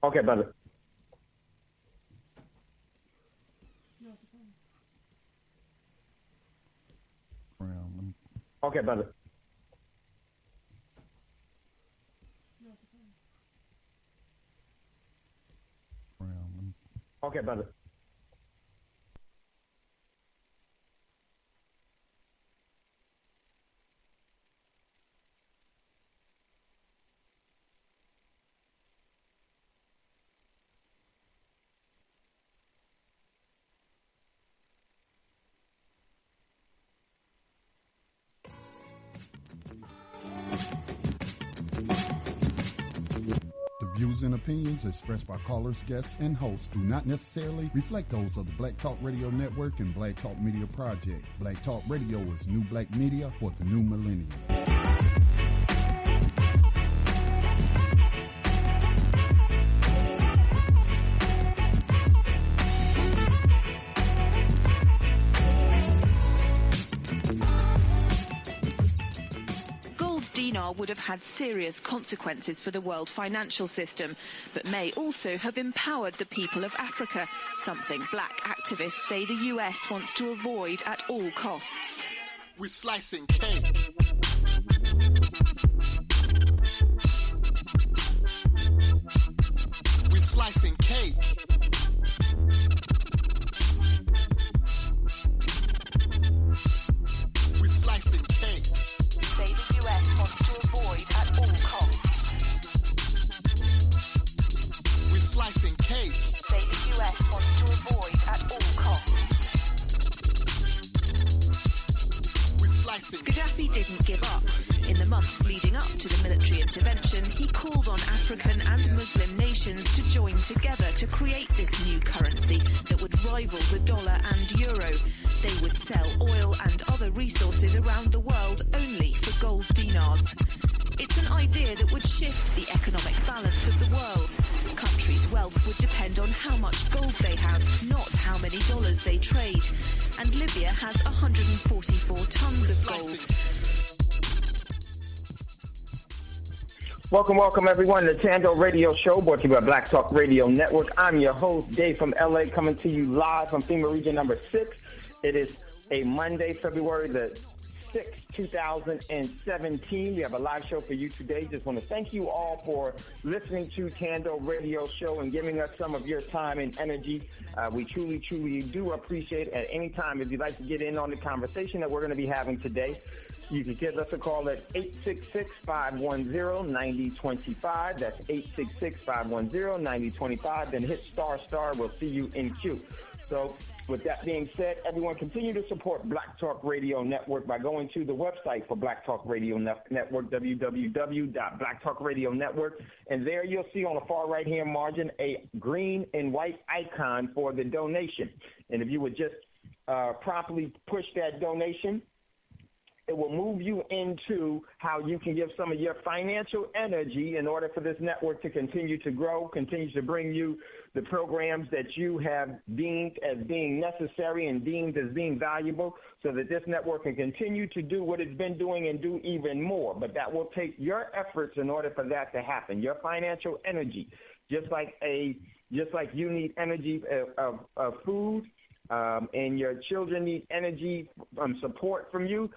Okay, brother. Okay, brother. Okay, brother. The views and opinions expressed by callers, guests, and hosts do not necessarily reflect those of the Black Talk Radio Network and Black Talk Media Project. Black Talk Radio is new black media for the new millennium. Dinar would have had serious consequences for the world financial system, but may also have empowered the people of Africa, something black activists say the US wants to avoid at all costs. We're slicing cake. We're slicing cake. We're slicing cake. Say the US wants to avoid at all costs. We're slicing cake. Say the US wants to avoid at all costs. We're slicing. Gaddafi didn't give up. In the months leading up to the military intervention, he called on African and Muslim nations to join together to create this new currency that would rival the dollar and euro. They would sell oil and other resources around the world only for gold dinars. It's an idea that would shift the economic balance of the world. Countries' wealth would depend on how much gold they have, not how many dollars they trade. And Libya has 144 tons of gold. Welcome, everyone, to the Thando Radio Show, brought to you by Black Talk Radio Network. I'm your host, Dave from LA, coming to you live from FEMA Region number 6. It is a Monday, February the 6th, 2017. We have a live show for you today. Just want to thank you all for listening to Thando Radio Show and giving us some of your time and energy. We truly, truly do appreciate it. At any time, if you'd like to get in on the conversation that we're going to be having today, you can give us a call at 866-510-9025. That's 866-510-9025. Then hit **. We'll see you in queue. So with that being said, everyone continue to support Black Talk Radio Network by going to the website for Black Talk Radio Network, www.blacktalkradionetwork. And there you'll see on the far right-hand margin a green and white icon for the donation. And if you would just properly push that donation, it will move you into how you can give some of your financial energy in order for this network to continue to grow, continue to bring you the programs that you have deemed as being necessary and deemed as being valuable, so that this network can continue to do what it's been doing and do even more. But that will take your efforts in order for that to happen, your financial energy, just like you need energy of food, and your children need energy support from you.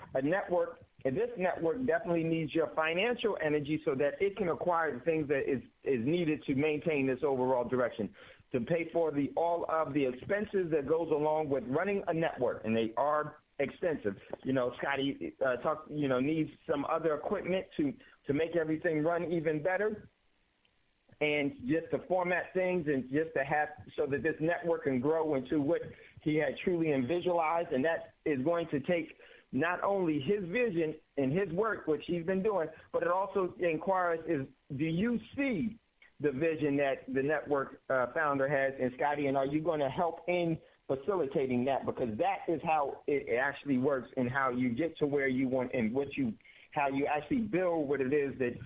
This network definitely needs your financial energy so that it can acquire the things that is needed to maintain this overall direction, to pay for all of the expenses that goes along with running a network, and they are expensive. Scotty needs some other equipment to make everything run even better, and just to format things and just to have so that this network can grow into what he had truly visualized. And that is going to take not only his vision and his work, which he's been doing, but it also inquires do you see the vision that the network founder has? And Scotty, and are you going to help in facilitating that? Because that is how it actually works and how you get to where you want and how you actually build what it is that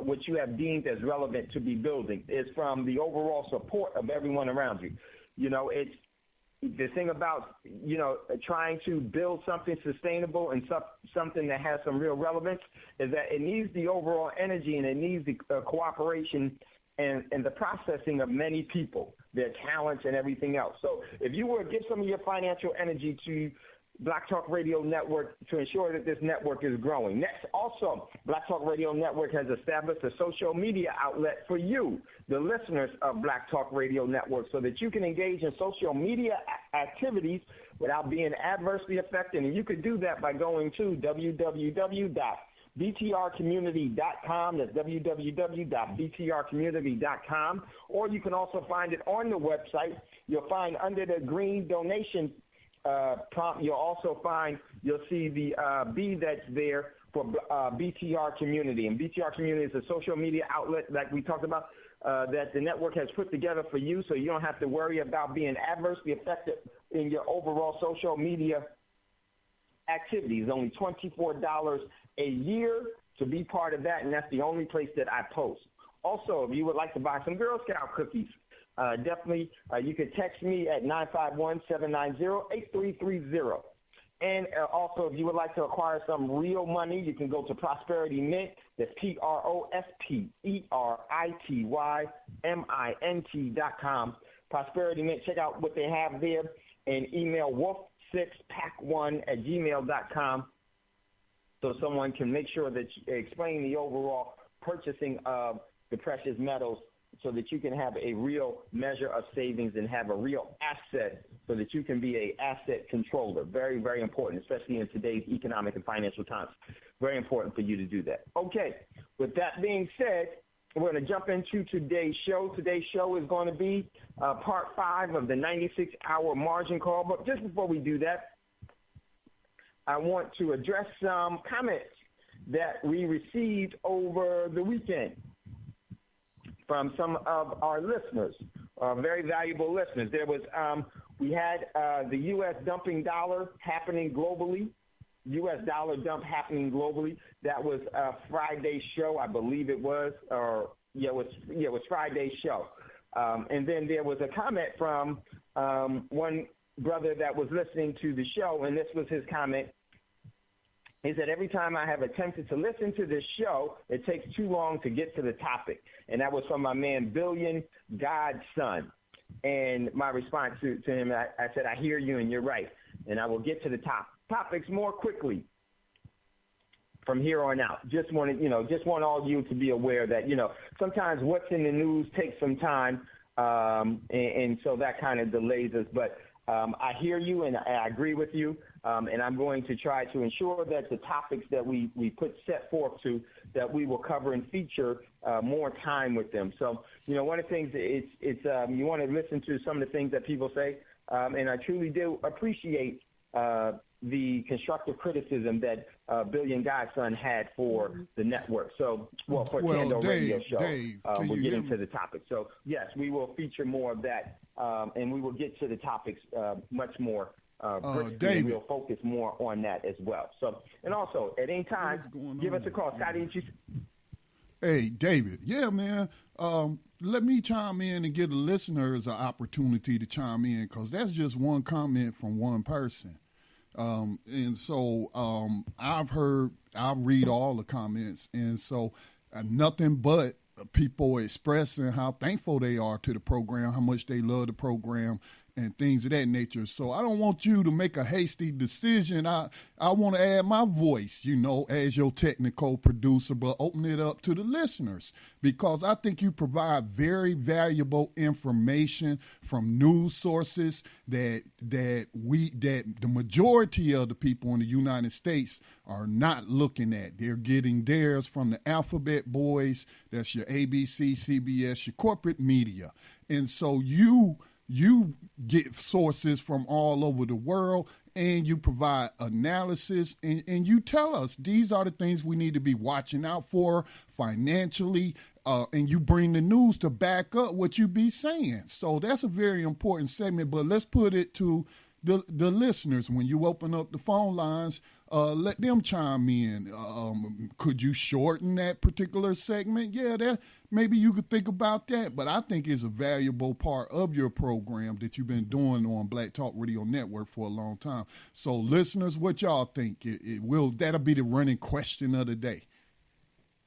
what you have deemed as relevant to be building is from the overall support of everyone around you. It's the thing about, trying to build something sustainable and something that has some real relevance is that it needs the overall energy and it needs the cooperation and the processing of many people, their talents and everything else. So if you were to give some of your financial energy to Black Talk Radio Network to ensure that this network is growing. Next, also, Black Talk Radio Network has established a social media outlet for you, the listeners of Black Talk Radio Network, so that you can engage in social media activities without being adversely affected. And you could do that by going to www.btrcommunity.com. That's www.btrcommunity.com. Or you can also find it on the website. You'll find under the green donation prompt, you'll see the B that's there for BTR Community. And BTR Community is a social media outlet like we talked about that the network has put together for you, so you don't have to worry about being adversely affected in your overall social media activities. Only $24 a year to be part of that, and that's the only place that I post. Also, if you would like to buy some Girl Scout cookies, definitely you can text me at 951-790-8330. And also, if you would like to acquire some real money, you can go to Prosperity Mint. That's PROSPERITYMINT.com. Prosperity Mint. Check out what they have there and email wolf6pack1@gmail.com so someone can make sure that you explain the overall purchasing of the precious metals so that you can have a real measure of savings and have a real asset so that you can be an asset controller. Very, very important, especially in today's economic and financial times. Very important for you to do that. Okay, with that being said, we're going to jump into today's show. Today's show is going to be part 5 of the 96-hour margin call. But just before we do that, I want to address some comments that we received over the weekend from some of our listeners, very valuable listeners. There was, we had the U.S. dumping dollar happening globally, U.S. dollar dump happening globally. That was Friday's show, I believe it was, it was Friday's show. And then there was a comment from one brother that was listening to the show, and this was his comment. He said, every time I have attempted to listen to this show, it takes too long to get to the topic. And that was from my man, Billion Godson. And my response to him, I said, I hear you and you're right. And I will get to the topics more quickly from here on out. Just want all you to be aware that, sometimes what's in the news takes some time. And so that kind of delays us. But I hear you and I agree with you. And I'm going to try to ensure that the topics that we set forth to, that we will cover and feature more time with them. So, one of the things, it's you want to listen to some of the things that people say, and I truly do appreciate the constructive criticism that Billion Godson had for the network. So, for Thando Radio Show, we'll get into the topic. So, yes, we will feature more of that, and we will get to the topics much more. David, we'll focus more on that as well. So, and also at any time, give us a call. Scotty, hey, David. Yeah, man. Let me chime in and give the listeners an opportunity to chime in because that's just one comment from one person. And so I read all the comments, and so nothing but people expressing how thankful they are to the program, how much they love the program, and things of that nature. So I don't want you to make a hasty decision. I want to add my voice, as your technical producer, but open it up to the listeners because I think you provide very valuable information from news sources that the majority of the people in the United States are not looking at. They're getting theirs from the alphabet boys. That's your ABC, CBS, your corporate media. And so you get sources from all over the world and you provide analysis and you tell us these are the things we need to be watching out for financially, and you bring the news to back up what you be saying. So that's a very important segment, but let's put it to the listeners. When you open up the phone lines, let them chime in. Could you shorten that particular segment? Yeah, maybe you could think about that. But I think it's a valuable part of your program that you've been doing on Black Talk Radio Network for a long time. So, listeners, what y'all think? That'll be the running question of the day.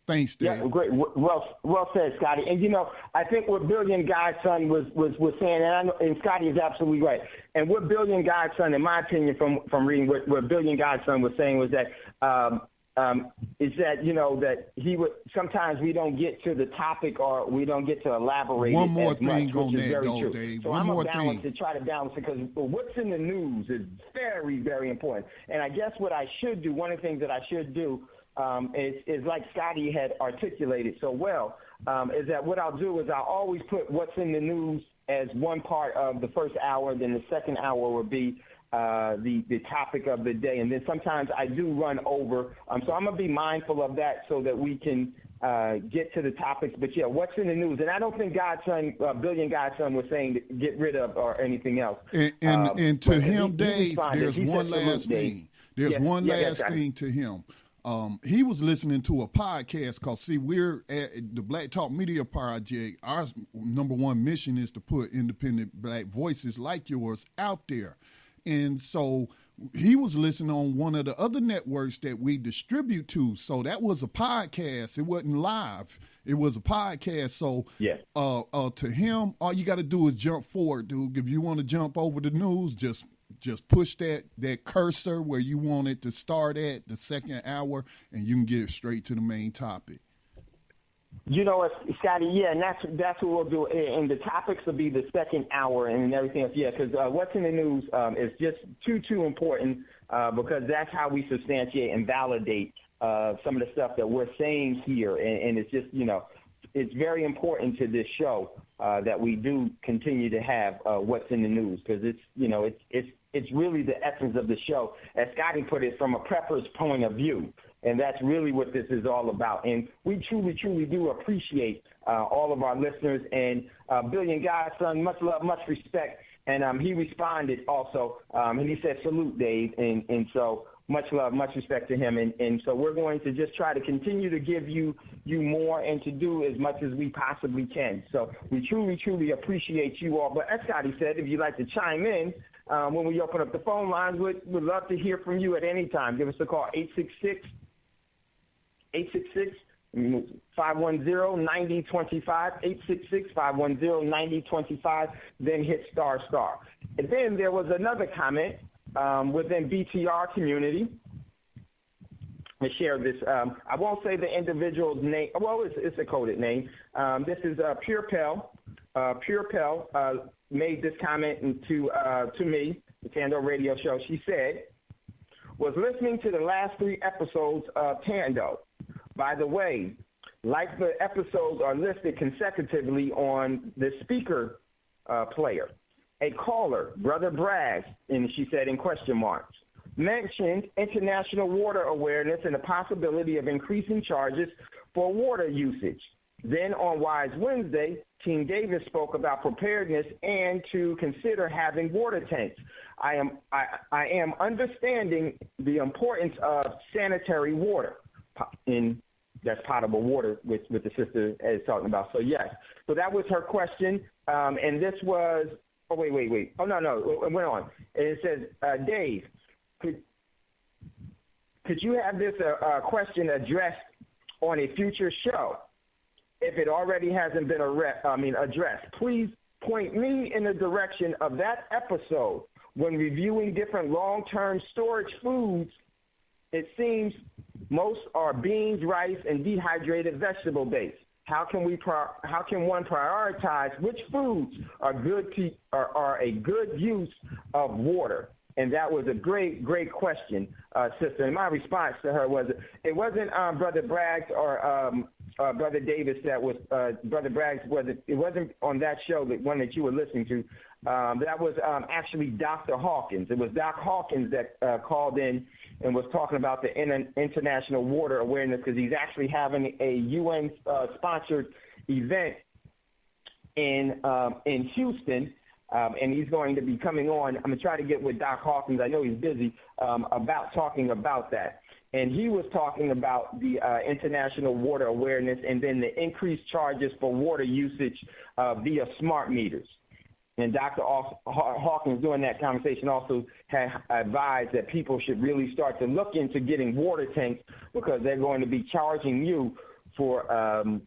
Thanks, Dave. Yeah, great. Well said, Scotty. And I think what Billion Godson was saying, and Scotty is absolutely right. And what Billion Godson, in my opinion, from reading what Billion Godson was saying was that is that that he would sometimes we don't get to the topic or we don't get to elaborate. One more as thing much, on which is that, very though, true. Dave. So One I'm more a balance thing. to try to balance it because what's in the news is very, very important. And I guess what I should do, one of the things that I should do. Is like Scotty had articulated so well, is that what I'll do is I'll always put what's in the news as one part of the first hour, then the second hour will be the topic of the day. And then sometimes I do run over. So I'm going to be mindful of that so that we can get to the topics. But, yeah, what's in the news? And I don't think Billion Godson was saying to get rid of or anything else. And to him, Dave, there's one last thing. There's one last thing to him. He was listening to a podcast called, we're at the Black Talk Media Project. Our number one mission is to put independent black voices like yours out there. And so he was listening on one of the other networks that we distribute to. So that was a podcast. It wasn't live. It was a podcast. So to him, all you got to do is jump forward, dude. If you want to jump over the news, just push that cursor where you want it to start at, the second hour, and you can get straight to the main topic. Scotty, and that's what we'll do. And the topics will be the second hour and everything else. Yeah, because what's in the news is just too important because that's how we substantiate and validate some of the stuff that we're saying here. And it's just, it's very important to this show that we do continue to have what's in the news because it's really the essence of the show, as Scotty put it, from a prepper's point of view. And that's really what this is all about. And we truly, truly do appreciate all of our listeners. And Billion Godson, much love, much respect. And he responded also, and he said, salute, Dave. And so much love, much respect to him. And so we're going to just try to continue to give you more and to do as much as we possibly can. So we truly, truly appreciate you all. But as Scotty said, if you'd like to chime in, when we open up the phone lines, we'd love to hear from you at any time. Give us a call, 866-510-9025, 866-510-9025, then hit ***. And then there was another comment within BTR community. I share this. I won't say the individual's name. Well, it's a coded name. This is Pure Pell. Pure Pell made this comment to me, the Thando radio show. She said, was listening to the last 3 episodes of Thando. By the way, like the episodes are listed consecutively on the speaker player. A caller, Brother Braggs, and she said in question marks, mentioned international water awareness and the possibility of increasing charges for water usage. Then on Wise Wednesday, Team Davis spoke about preparedness and to consider having water tanks. I am understanding the importance of sanitary water, that's potable water, with the sister is talking about. So yes, so that was her question, and this was. Oh wait. Oh no, it went on. It says, Dave, could you have this question addressed on a future show? If it already hasn't been addressed, please point me in the direction of that episode when reviewing different long-term storage foods. It seems most are beans, rice, and dehydrated vegetable base. How can one prioritize which foods are a good use of water? And that was a great question, sister. And my response to her was, it wasn't Brother Braggs or Brother Davis that was Brother Braggs. It wasn't on that show, the one that you were listening to. That was actually Dr. Hawkins. It was Doc Hawkins that called in and was talking about the international water awareness because he's actually having a UN-sponsored event in Houston, and he's going to be coming on. I'm going to try to get with Doc Hawkins. I know he's busy about talking about that. And he was talking about the international water awareness and then the increased charges for water usage via smart meters. And Dr. Hawkins, during that conversation, also had advised that people should really start to look into getting water tanks because they're going to be charging you the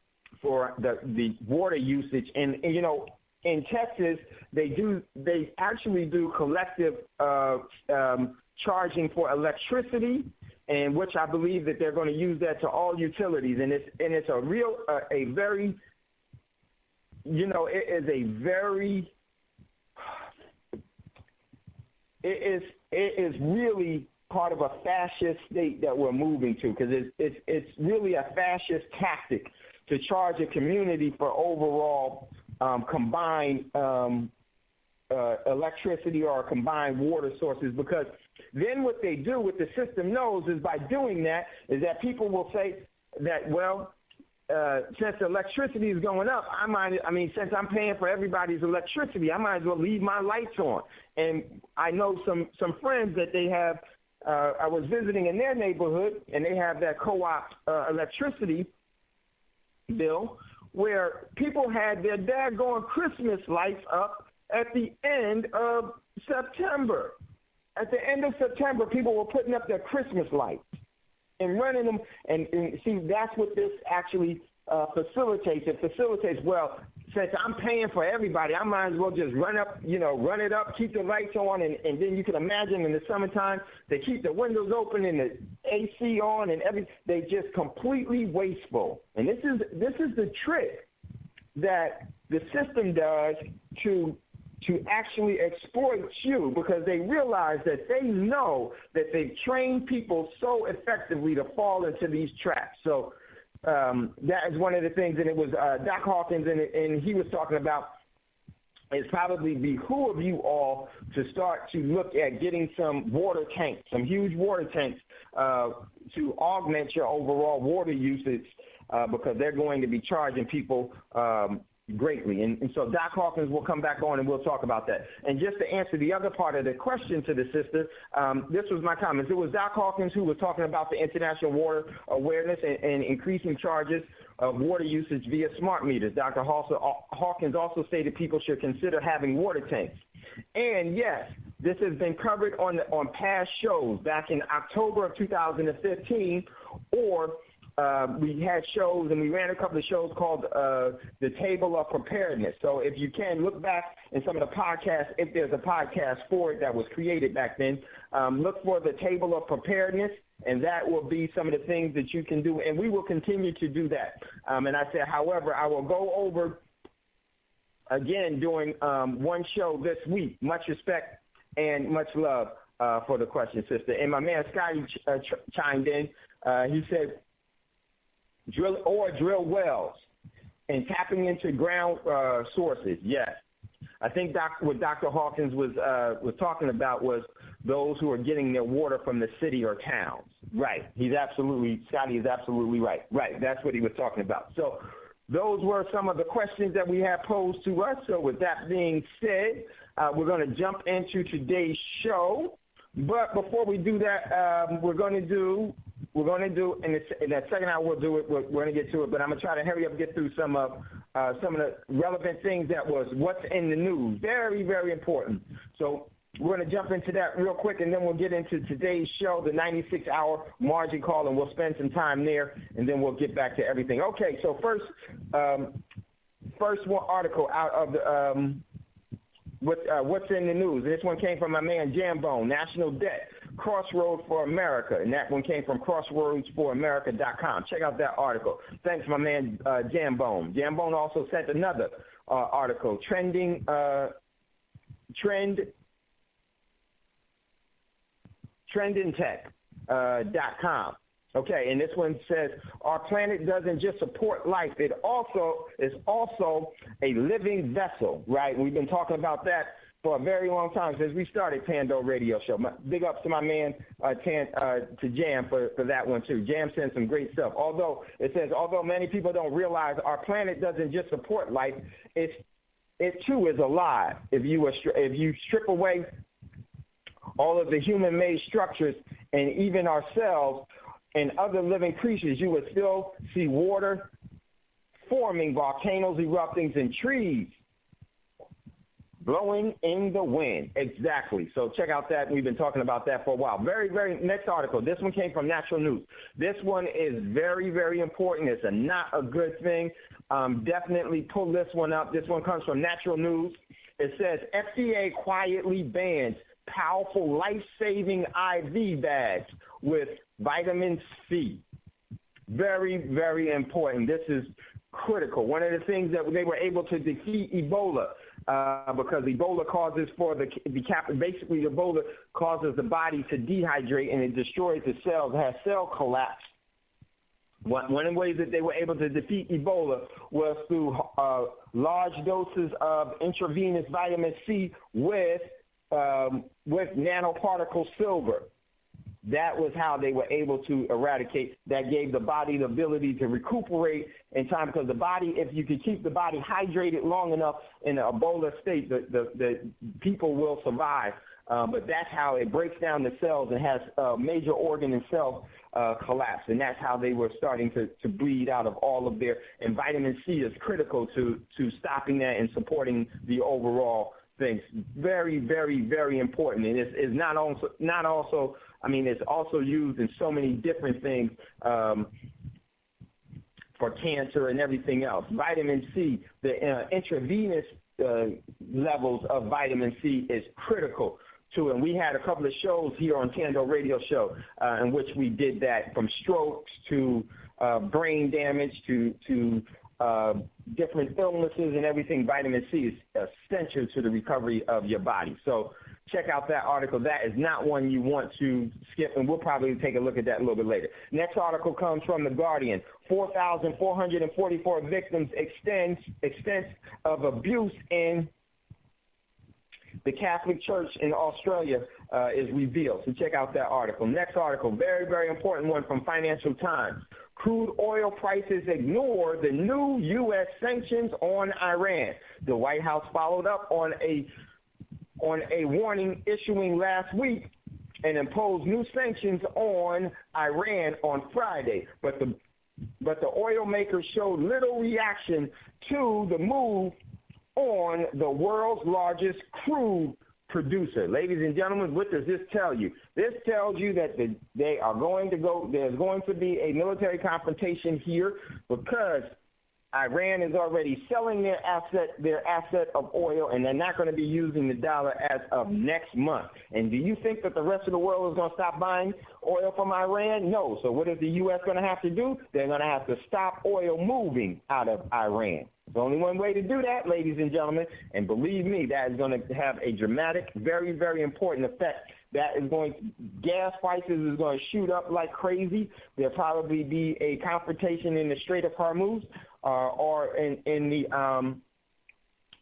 water usage. And in Texas, they actually do collective charging for electricity, and which I believe that they're going to use that to all utilities. And it's a real a very it is a very it is really part of a fascist state that we're moving to, because it's really a fascist tactic to charge a community for overall combined electricity or combined water sources. Because then what they do, what the system knows, is by doing that is that people will say that, well, since electricity is going up, since I'm paying for everybody's electricity, I might as well leave my lights on. And I know some friends that they have. I was visiting in their neighborhood, and they have that co-op electricity bill where people had their daggone Christmas lights up at the end of September. At the end of September, people were putting up their Christmas lights and running them. And see, that's what this actually facilitates. It facilitates, well, since I'm paying for everybody, I might as well just run it up, keep the lights on, and then you can imagine in the summertime, they keep the windows open and the AC on and everything. They just completely wasteful. And this is the trick that the system does to actually exploit you, because they realize that they know that they've trained people so effectively to fall into these traps. So that is one of the things, and it was Doc Hawkins, and he was talking about it's probably behoove you all to start to look at getting some water tanks, some huge water tanks to augment your overall water usage, because they're going to be charging people greatly. And so Doc Hawkins will come back on and we'll talk about that. And just to answer the other part of the question to the sister, this was my comments. It was Doc Hawkins who was talking about the international water awareness and increasing charges of water usage via smart meters. Dr. Hawkins also stated people should consider having water tanks. And yes, this has been covered on past shows back in October of 2015, or we had shows, and we ran a couple of shows called the Table of Preparedness. So if you can look back in some of the podcasts, if there's a podcast for it that was created back then, look for the Table of Preparedness, and that will be some of the things that you can do, and we will continue to do that. And I said, however, I will go over again during one show this week. Much respect and much love for the question, sister. And my man Scotty chimed in. He said, drill wells and tapping into ground sources. Yes, I think what Dr. Hawkins was talking about was those who are getting their water from the city or towns. Right. Scotty is absolutely right. Right. That's what he was talking about. So those were some of the questions that we have posed to us. So with that being said, we're going to jump into today's show. But before we do that, we're going to do in that second hour we'll do it. We're going to get to it, but I'm going to try to hurry up and get through some of the relevant things that was what's in the news. Very, very important. So we're going to jump into that real quick, and then we'll get into today's show, the 96-hour margin call, and we'll spend some time there, and then we'll get back to everything. Okay, so first one article out of the what's in the news. And this one came from my man Jambone, National Debt, Crossroads for America. And that one came from crossroadsforamerica.com. Check out that article. Thanks, my man Jambone. Jambone also sent another article, trendintech.com. Okay, and this one says, our planet doesn't just support life, it also is also a living vessel, right? We've been talking about that for a very long time since we started Thando Radio Show. Big ups to my man, to Jam for that one too. Jam sends some great stuff. Although many people don't realize our planet doesn't just support life, it too is alive. If you strip away all of the human-made structures and even ourselves and other living creatures, you would still see water forming, volcanoes erupting, and trees blowing in the wind. Exactly. So check out that. We've been talking about that for a while. Next article. This one came from Natural News. This one is very, very important. It's not a good thing. Definitely pull this one up. This one comes from Natural News. It says FDA quietly bans powerful life-saving IV bags with vitamin C. Very, very important. This is critical. One of the things that they were able to defeat Ebola, because Ebola causes basically Ebola causes the body to dehydrate and it destroys the cells. It has cell collapse. One of the ways that they were able to defeat Ebola was through large doses of intravenous vitamin C with nanoparticle silver. That was how they were able to eradicate. That gave the body the ability to recuperate in time, because the body, if you can keep the body hydrated long enough in an Ebola state, the people will survive. But that's how it breaks down the cells and has major organ and cell collapse. And that's how they were starting to bleed out of all of their. And vitamin C is critical to stopping that and supporting the overall things. Very, very, very important. And it's it's also used in so many different things for cancer and everything else. Vitamin C, the intravenous levels of vitamin C is critical too. And we had a couple of shows here on Thando Radio Show in which we did that, from strokes to brain damage to different illnesses and everything. Vitamin C is essential to the recovery of your body. So check out that article. That is not one you want to skip, and we'll probably take a look at that a little bit later. Next article comes from The Guardian. 4,444 victims extent of abuse in the Catholic Church in Australia is revealed. So check out that article. Next article, very, very important one from Financial Times. Crude oil prices ignore the new U.S. sanctions on Iran. The White House followed up on a warning issuing last week and imposed new sanctions on Iran on Friday. But the oil makers showed little reaction to the move on the world's largest crude producer. Ladies and gentlemen, what does this tell you? This tells you that there's going to be a military confrontation here, because Iran is already selling their asset of oil, and they're not going to be using the dollar as of next month. And do you think that the rest of the world is going to stop buying oil from Iran? No. So what is the U.S. going to have to do? They're going to have to stop oil moving out of Iran. There's only one way to do that, ladies and gentlemen, and believe me, that is going to have a dramatic, very, very important effect. Gas prices is going to shoot up like crazy. There'll probably be a confrontation in the Strait of Hormuz or in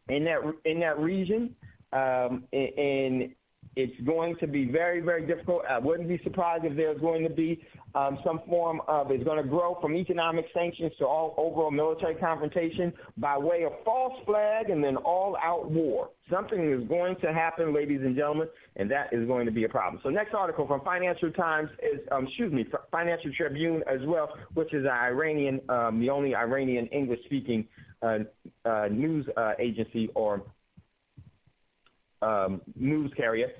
that region, and it's going to be very, very difficult. I wouldn't be surprised if there's going to be some form of, it's going to grow from economic sanctions to overall military confrontation by way of false flag and then all-out war. Something is going to happen, ladies and gentlemen, and that is going to be a problem. So next article from Financial Times is, Financial Tribune as well, which is Iranian, the only Iranian English-speaking news agency or news carrier.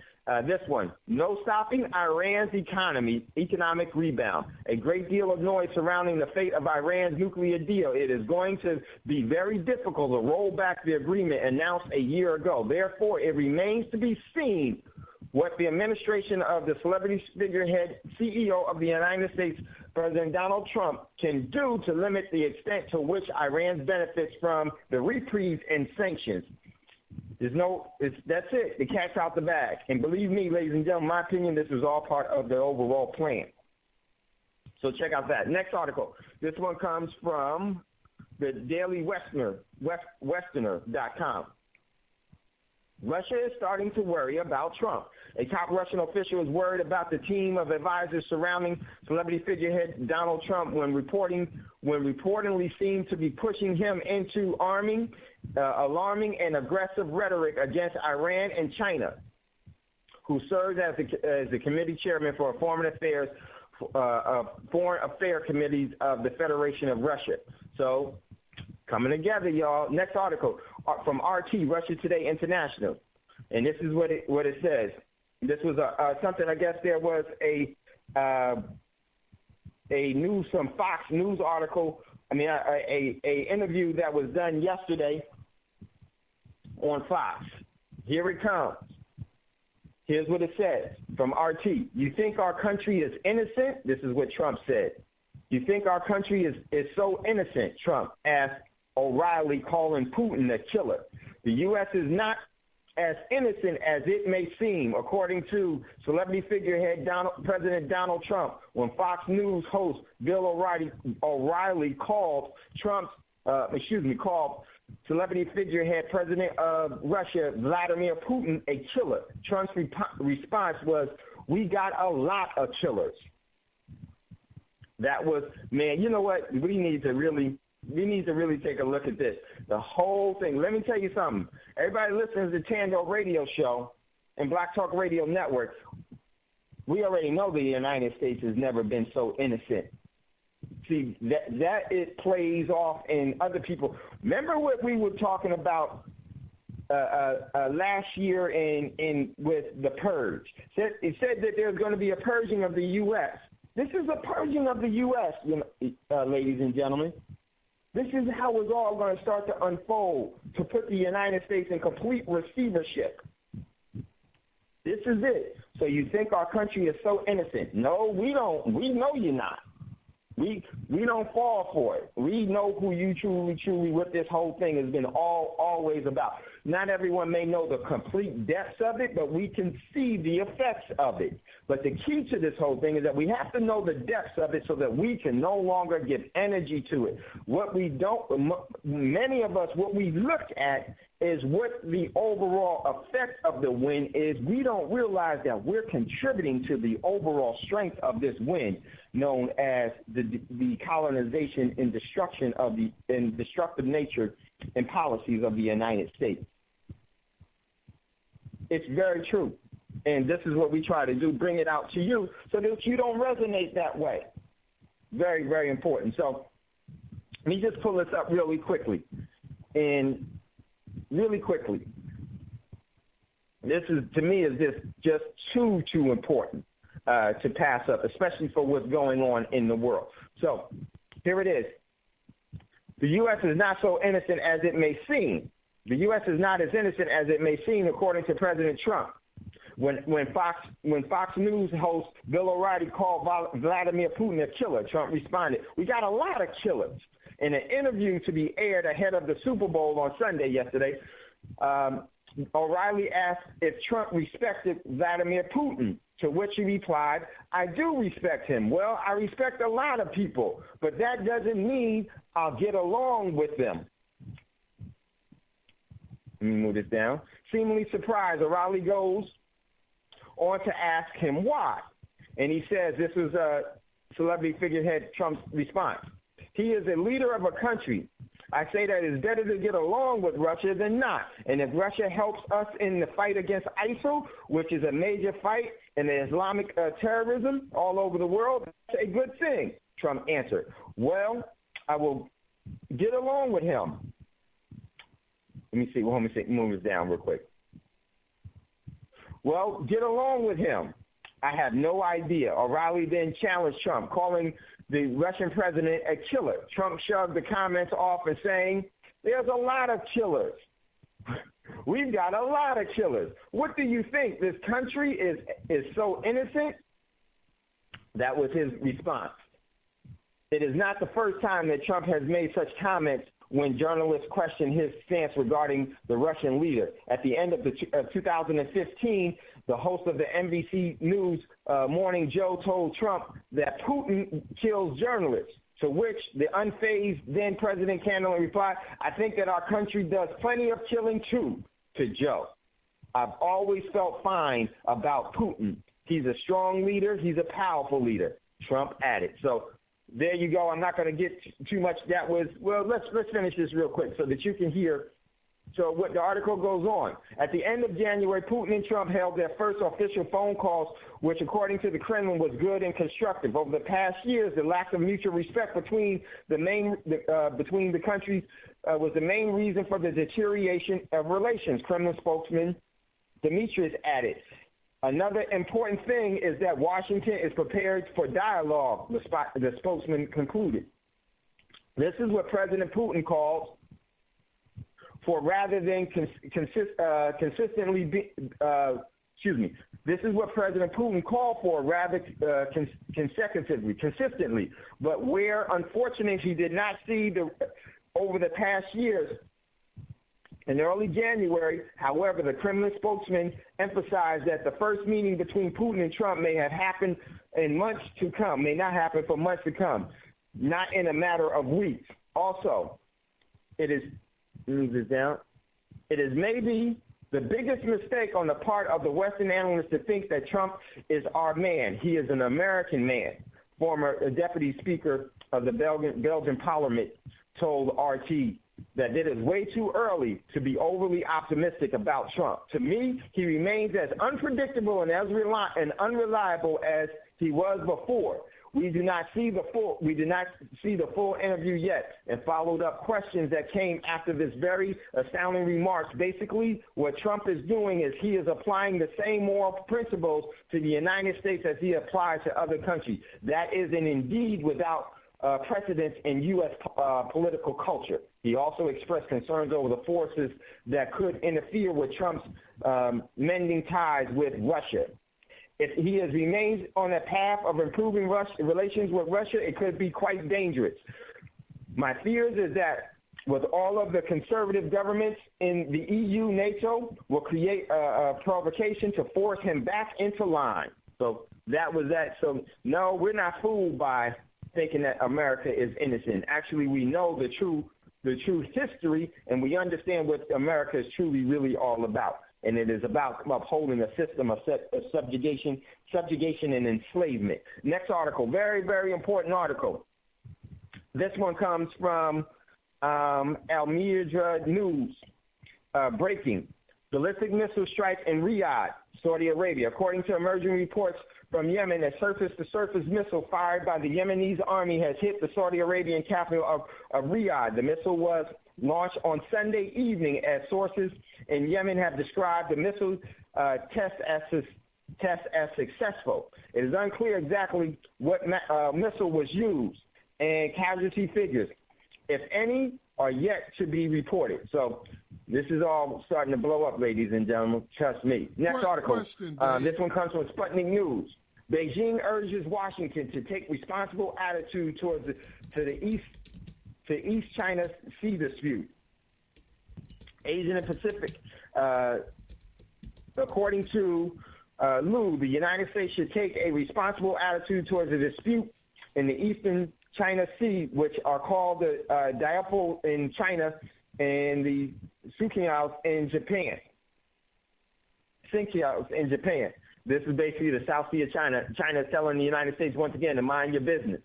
This one, no stopping Iran's economic rebound. A great deal of noise surrounding the fate of Iran's nuclear deal. It is going to be very difficult to roll back the agreement announced a year ago. Therefore, it remains to be seen what the administration of the celebrity figurehead CEO of the United States, President Donald Trump, can do to limit the extent to which Iran benefits from the reprieve and sanctions. That's it. The cat's out the bag. And believe me, ladies and gentlemen, my opinion, this is all part of the overall plan. So check out that. Next article. This one comes from the Daily Westerner.com. Russia is starting to worry about Trump. A top Russian official is worried about the team of advisors surrounding celebrity figurehead Donald Trump when reportedly seemed to be pushing him into alarming and aggressive rhetoric against Iran and China, who serves as the committee chairman for foreign affairs committees of the Federation of Russia. So coming together, y'all. Next article from RT, Russia Today International. And this is what it says. This was something, I guess there was some Fox News article, a interview that was done yesterday on Fox. Here it comes. Here's what it says from RT. You think our country is innocent? This is what Trump said. You think our country is so innocent, Trump asked O'Reilly, calling Putin a killer. The U.S. is not as innocent as it may seem, according to celebrity figurehead President Trump, when Fox News host Bill O'Reilly called celebrity figurehead President of Russia, Vladimir Putin, a killer. Trump's response was, "We got a lot of killers." That was, man, you know what? We need to really take a look at this. The whole thing. Let me tell you something. Everybody listening to the Thando radio show and Black Talk Radio Network, we already know the United States has never been so innocent. See, that it plays off in other people. Remember what we were talking about last year in with the purge? It said that there's going to be a purging of the U.S. This is a purging of the U.S., ladies and gentlemen. This is how it's all going to start to unfold to put the United States in complete receivership. This is it. So you think our country is so innocent? No, we don't. We know you're not. We don't fall for it. We know who you truly, what this whole thing has been always about. Not everyone may know the complete depths of it, but we can see the effects of it. But the key to this whole thing is that we have to know the depths of it so that we can no longer give energy to it. Many of us, what we look at is what the overall effect of the win is. We don't realize that we're contributing to the overall strength of this win, known as the colonization and destruction of the destructive nature and policies of the United States. It's very true. And this is what we try to do, bring it out to you so that you don't resonate that way. Very, very important. So let me just pull this up really quickly. And really quickly, this is, to me, is just too important to pass up, especially for what's going on in the world. So here it is. The U.S. is not so innocent as it may seem. The U.S. is not as innocent as it may seem, according to President Trump. When Fox News host Bill O'Reilly called Vladimir Putin a killer, Trump responded, "We got a lot of killers." In an interview to be aired ahead of the Super Bowl on Sunday yesterday, O'Reilly asked if Trump respected Vladimir Putin, to which he replied, "I do respect him. Well, I respect a lot of people, but that doesn't mean I'll get along with them." Let me move this down. Seemingly surprised, O'Reilly goes on to ask him why. And he says, this was celebrity figurehead Trump's response. "He is a leader of a country. I say that it's better to get along with Russia than not. And if Russia helps us in the fight against ISIL, which is a major fight in the Islamic terrorism all over the world, that's a good thing," Trump answered. "Well, I will get along with him." Let me move this down real quick. "Well, get along with him. I have no idea." O'Reilly then challenged Trump, calling the Russian president a killer. Trump shrugged the comments off and saying, "There's a lot of killers. We've got a lot of killers. What do you think? This country is so innocent?" That was his response. It is not the first time that Trump has made such comments when journalists questioned his stance regarding the Russian leader. At the end of 2015, the host of the NBC News Morning Joe told Trump that Putin kills journalists, to which the unfazed then President candidly replied, "I think that our country does plenty of killing too," to Joe. "I've always felt fine about Putin. He's a strong leader. He's a powerful leader," Trump added. So there you go. I'm not going to get too much. That was, well, let's finish this real quick so that you can hear. So what the article goes on. At the end of January, Putin and Trump held their first official phone calls, which, according to the Kremlin, was good and constructive. Over the past years, the lack of mutual respect between the countries was the main reason for the deterioration of relations, Kremlin spokesman Dmitry added. Another important thing is that Washington is prepared for dialogue, the spokesman concluded. This is what President Putin calls for rather than consistently be, this is what President Putin called for rather consistently, but where unfortunately he did not see over the past years. In early January, however, the Kremlin spokesman emphasized that the first meeting between Putin and Trump may have happened in months to come, may not happen for months to come, not in a matter of weeks. Also, it is maybe the biggest mistake on the part of the Western analysts to think that Trump is our man. He is an American man, former deputy speaker of the Belgian parliament told RT that it is way too early to be overly optimistic about Trump. To me, he remains as unpredictable and as unreliable as he was before. We do not see the full interview yet, and followed up questions that came after this very astounding remarks. Basically, what Trump is doing is he is applying the same moral principles to the United States as he applies to other countries. That is indeed without precedence in U.S. Political culture. He also expressed concerns over the forces that could interfere with Trump's mending ties with Russia. If he remains on a path of improving relations with Russia, it could be quite dangerous. My fears is that with all of the conservative governments in the EU, NATO will create a provocation to force him back into line. So that was that. So no, we're not fooled by thinking that America is innocent. Actually, we know the true history, and we understand what America is truly really all about. And it is about upholding a system of subjugation and enslavement. Next article, very, very important article. This one comes from Al Jazeera News. Breaking. Ballistic missile strike in Riyadh, Saudi Arabia. According to emerging reports from Yemen, a surface-to-surface missile fired by the Yemenese army has hit the Saudi Arabian capital of Riyadh. The missile was launched on Sunday evening, as sources in Yemen have described the missile test as successful. It is unclear exactly what missile was used, and casualty figures, if any, are yet to be reported. So this is all starting to blow up, ladies and gentlemen. Trust me. Next article. This one comes from Sputnik News. Beijing urges Washington to take responsible attitude towards the East China Sea dispute. Asian and Pacific. According to Liu, the United States should take a responsible attitude towards the dispute in the Eastern China Sea, which are called the Diapol in China and the Sinkiaos in Japan. This is basically the South Sea of China. China is telling the United States once again to mind your business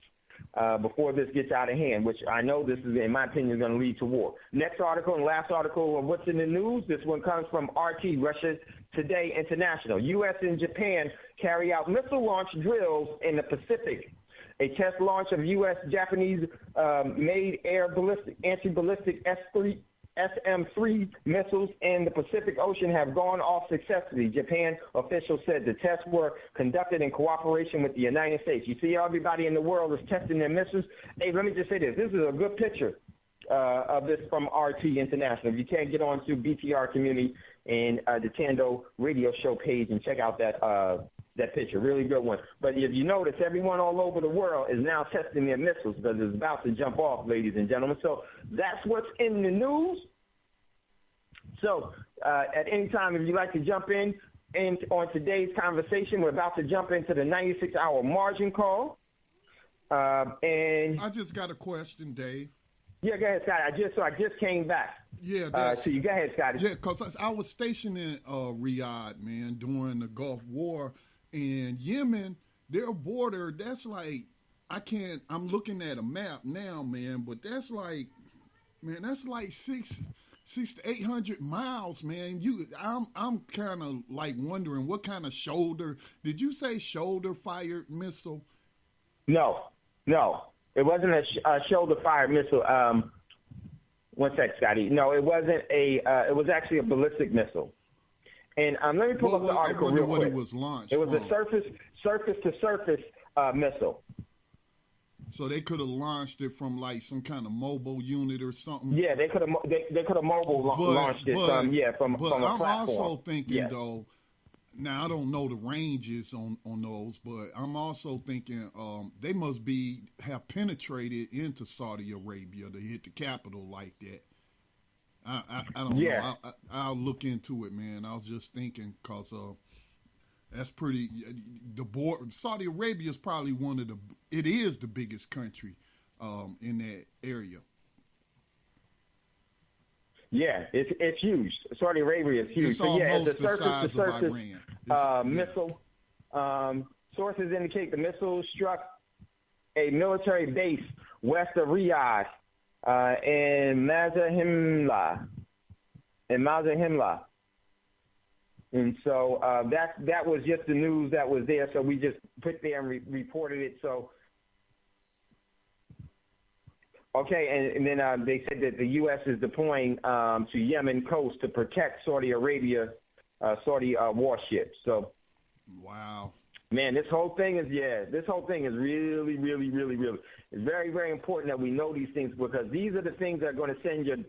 before this gets out of hand, which I know this is, in my opinion, is going to lead to war. Next article and last article of what's in the news. This one comes from RT, Russia Today International. U.S. and Japan carry out missile launch drills in the Pacific. A test launch of U.S. Japanese made anti-ballistic SM-3 missiles in the Pacific Ocean have gone off successfully. Japan officials said the tests were conducted in cooperation with the United States. You see, everybody in the world is testing their missiles. Hey, let me just say this. This is a good picture of this from RT International. If you can't get on to BTR Community and the Thando radio show page and check out that picture, really good one. But if you notice, everyone all over the world is now testing their missiles because it's about to jump off, ladies and gentlemen. So that's what's in the news. So at any time, if you'd like to jump in on today's conversation, we're about to jump into the 96-hour margin call. And I just got a question, Dave. Yeah, go ahead, Scott. I just came back. Yeah, so you go ahead, Scott. Yeah, because I was stationed in Riyadh, man, during the Gulf War. And Yemen, their border, that's like, I'm looking at a map now, man, but that's like 600 to 800 miles, man. I'm kind of like wondering what kind of did you say shoulder-fired missile? No, it wasn't a shoulder-fired missile. One sec, Scotty. No, it wasn't it was actually a ballistic missile. And let me pull up the article real quick. What it was launched It was from. a surface-to-surface missile. So they could have launched it from like some kind of mobile unit or something. Yeah, they could have launched it from a platform. But I'm also thinking though. Now I don't know the ranges on those, but I'm also thinking they must have penetrated into Saudi Arabia to hit the capital like that. I don't know. I'll look into it, man. I was just thinking because that's pretty. Saudi Arabia is probably it is the biggest country in that area. Yeah, it's huge. Saudi Arabia is huge. It's almost the size of Iran. Missile. Sources indicate the missile struck a military base west of Riyadh in Mazahimla. And so that was just the news that was there. So we just put there and reported it. So. Okay, and then they said that the U.S. is deploying to Yemen coast to protect Saudi Arabia, Saudi warships. So, wow, man, this whole thing is really, really, really, really. It's very, very important that we know these things because these are the things that are going to send your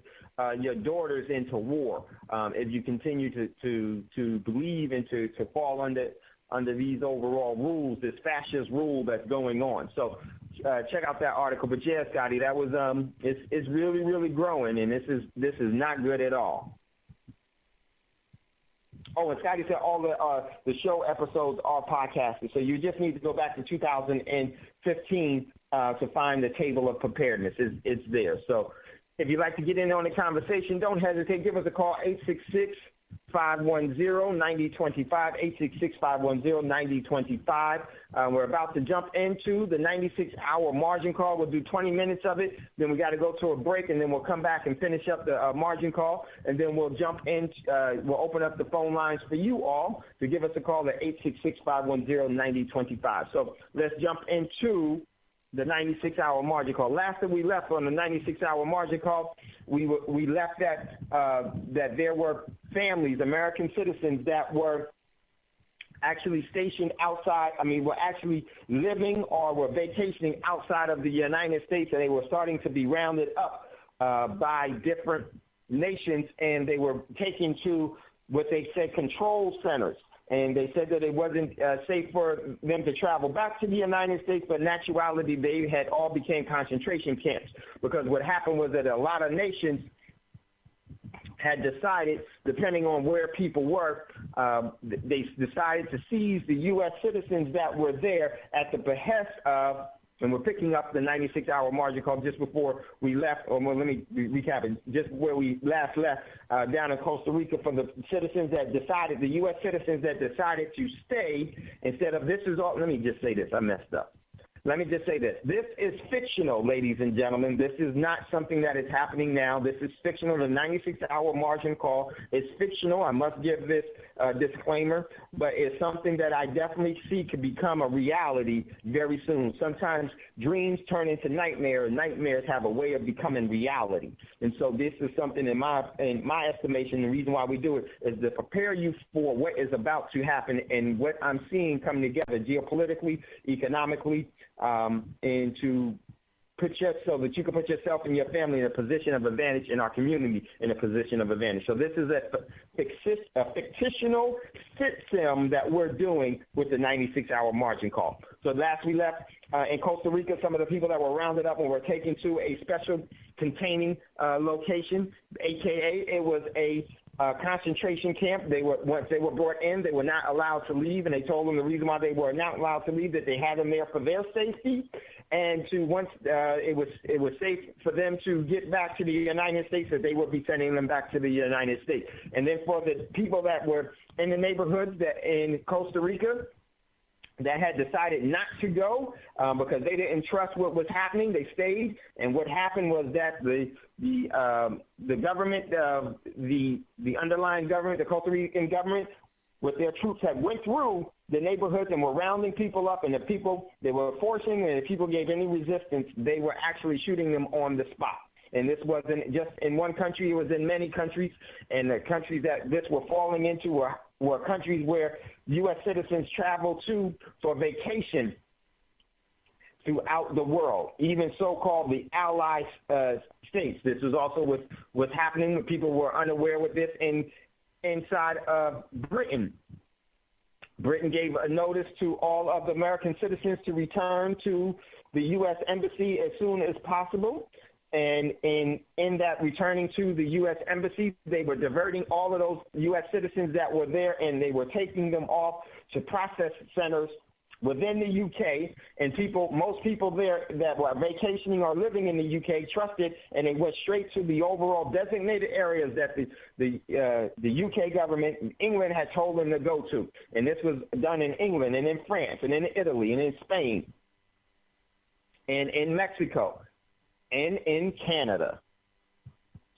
daughters into war if you continue to believe and to fall under these overall rules, this fascist rule that's going on. So. Check out that article, but yeah, Scotty, that was it's really, really growing, and this is not good at all. Oh, and Scotty said all the show episodes are podcasted, so you just need to go back to 2015 to find the table of preparedness. It's there. So if you'd like to get in on the conversation, don't hesitate. Give us a call, 866-510-9025, 866-510-9025. We're about to jump into the 96-hour margin call. We'll do 20 minutes of it. Then we got to go to a break, and then we'll come back and finish up the margin call. And then we'll jump in. We'll open up the phone lines for you all to give us a call at 866-510-9025. So let's jump into the 96-hour margin call. Last that we left on the 96-hour margin call, we left that there were families, American citizens, that were actually stationed outside. Were actually living or were vacationing outside of the United States, and they were starting to be rounded up by different nations, and they were taken to what they said control centers. And they said that it wasn't safe for them to travel back to the United States, but in actuality, they had all became concentration camps. Because what happened was that a lot of nations had decided, depending on where people were, they decided to seize the U.S. citizens that were there at the behest of, and we're picking up the 96-hour margin call just before we left, or well, let me recap it, just where we last left down in Costa Rica from the citizens that decided, the U.S. citizens that decided to stay instead of, this is all, let me just say this, I messed up. Let me just say this. This is fictional, ladies and gentlemen. This is not something that is happening now. This is fictional. The 96-hour margin call is fictional. I must give this disclaimer, but it's something that I definitely see could become a reality very soon. Sometimes dreams turn into nightmares. Nightmares have a way of becoming reality. And so this is something in my estimation, the reason why we do it is to prepare you for what is about to happen and what I'm seeing coming together geopolitically, economically, and to so that you can put yourself and your family in a position of advantage, in our community in a position of advantage. So this is a fictional sim that we're doing with the 96-hour margin call. So last we left in Costa Rica, some of the people that were rounded up and were taken to a special containing location, a.k.a. it was a concentration camp. Once they were brought in, they were not allowed to leave, and they told them the reason why they were not allowed to leave, that they had them there for their safety, and once it was safe for them to get back to the United States, that they would be sending them back to the United States. And then for the people that were in the neighborhoods that in Costa Rica that had decided not to go because they didn't trust what was happening, they stayed. And what happened was that the government, the underlying government, the Costa Rican government, with their troops had went through the neighborhoods and were rounding people up, and the people they were forcing, and if people gave any resistance, they were actually shooting them on the spot. And this wasn't just in one country, it was in many countries. And the countries that this were falling into were countries where U.S. citizens traveled to for vacation throughout the world, even so-called the Allied states. This was also what's happening. People were unaware with this inside of Britain. Britain gave a notice to all of the American citizens to return to the U.S. Embassy as soon as possible. And in that returning to the U.S. Embassy, they were diverting all of those U.S. citizens that were there, and they were taking them off to process centers within the UK, and most people there that were vacationing or living in the UK trusted, and they went straight to the overall designated areas that the UK government in England had told them to go to. And this was done in England and in France and in Italy and in Spain and in Mexico and in Canada.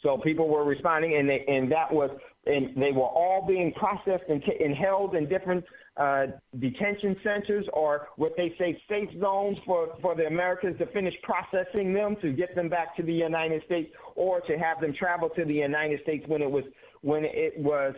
So people were responding, and they were all being processed and held in different detention centers, or what they say safe zones for the Americans to finish processing them to get them back to the United States, or to have them travel to the United States when it was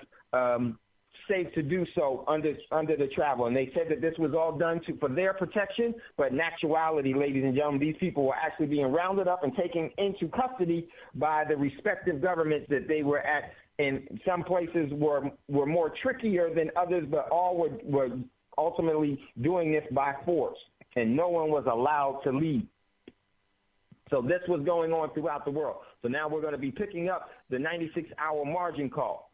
safe to do so under the travel. And they said that this was all done for their protection, but in actuality, ladies and gentlemen, these people were actually being rounded up and taken into custody by the respective governments that they were at. And some places were more trickier than others, but all were ultimately doing this by force, and no one was allowed to leave. So this was going on throughout the world. So now we're going to be picking up the 96-hour margin call.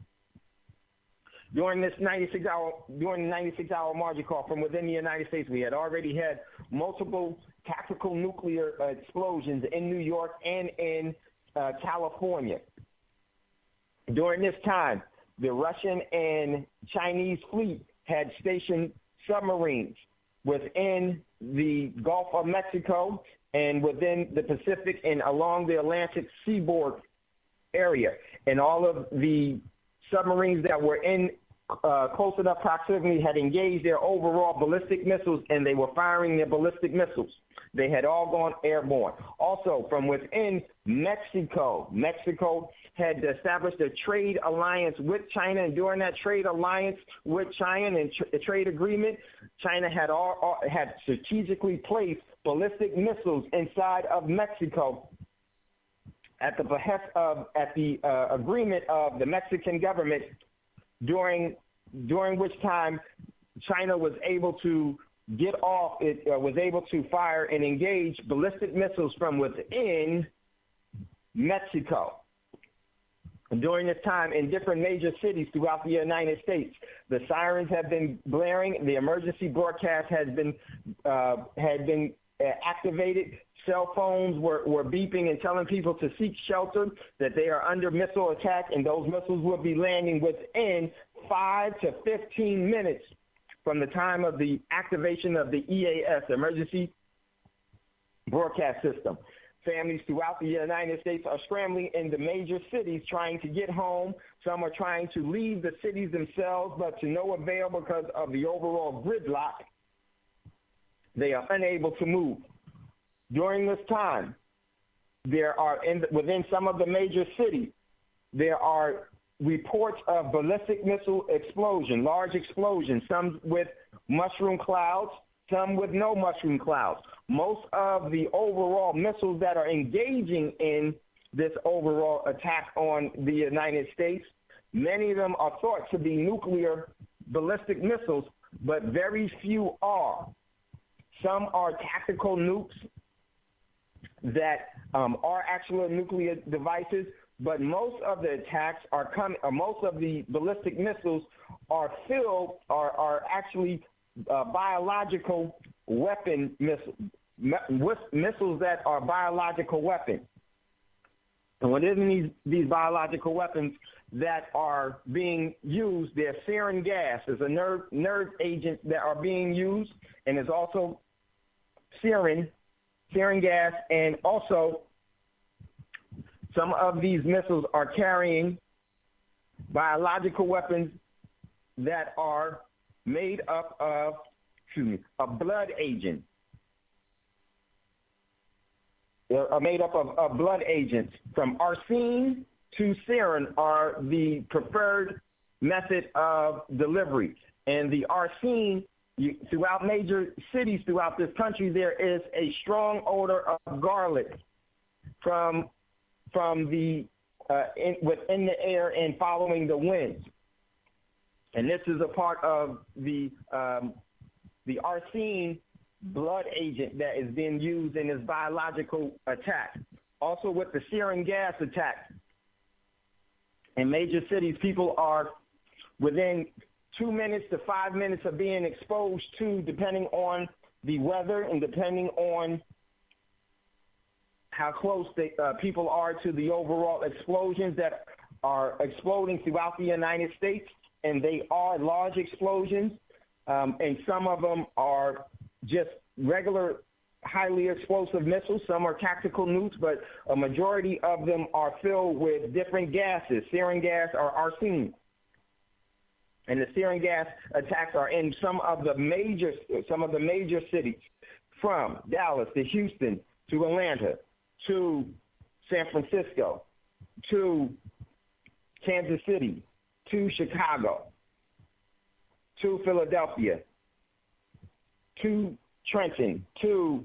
During the 96-hour margin call from within the United States, we had already had multiple tactical nuclear explosions in New York and in California. During this time, the Russian and Chinese fleet had stationed submarines within the Gulf of Mexico and within the Pacific and along the Atlantic seaboard area. And all of the submarines that were in close enough proximity had engaged their overall ballistic missiles, and they were firing their ballistic missiles. They had all gone airborne. Also, from within Mexico had established a trade alliance with China, and during that trade alliance with China and trade agreement, China had had strategically placed ballistic missiles inside of Mexico at the behest of, agreement of the Mexican government, during which time China was able to was able to fire and engage ballistic missiles from within Mexico. During this time, in different major cities throughout the United States, the sirens have been blaring. The emergency broadcast had been activated. Cell phones were beeping and telling people to seek shelter, that they are under missile attack, and those missiles will be landing within 5 to 15 minutes from the time of the activation of the EAS, Emergency Broadcast System. Families throughout the United States are scrambling in the major cities trying to get home. Some are trying to leave the cities themselves, but to no avail because of the overall gridlock. They are unable to move. During this time, there are within some of the major cities, there are reports of ballistic missile explosion, large explosions, some with mushroom clouds, some with no mushroom clouds. Most of the overall missiles that are engaging in this overall attack on the United States, many of them are thought to be nuclear ballistic missiles, but very few are. Some are tactical nukes that are actual nuclear devices, but most of the attacks most of the ballistic missiles are actually biological weapon missiles that are biological weapons. And within these biological weapons that are being used, there's sarin gas. There's a nerve agent that are being used, and there's also sarin gas, and also some of these missiles are carrying biological weapons that are made up of a blood agent. are made up of blood agents. From arsine to sarin are the preferred method of delivery. And the arsine, throughout major cities throughout this country, there is a strong odor of garlic from the within the air and following the winds. And this is a part of the arsine blood agent that is being used in this biological attack. Also with the sarin gas attack, in major cities, people are within 2 minutes to 5 minutes of being exposed to, depending on the weather and depending on how close people are to the overall explosions that are exploding throughout the United States. And they are large explosions, and some of them are just regular highly explosive missiles. Some are tactical nukes, but a majority of them are filled with different gases, sarin gas or arsine. And the sarin gas attacks are in some of the major cities, from Dallas to Houston to Atlanta to San Francisco to Kansas City to Chicago to Philadelphia to Trenton to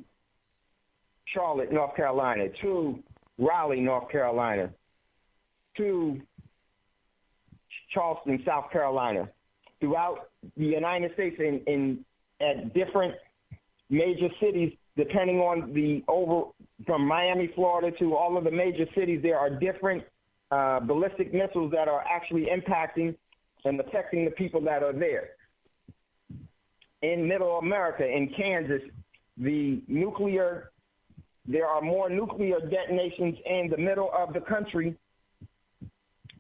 Charlotte, North Carolina, to Raleigh, North Carolina, to Charleston, South Carolina, throughout the United States at different major cities, depending on from Miami, Florida to all of the major cities, there are different ballistic missiles that are actually impacting and affecting the people that are there. In Middle America, in Kansas, there are more nuclear detonations in the middle of the country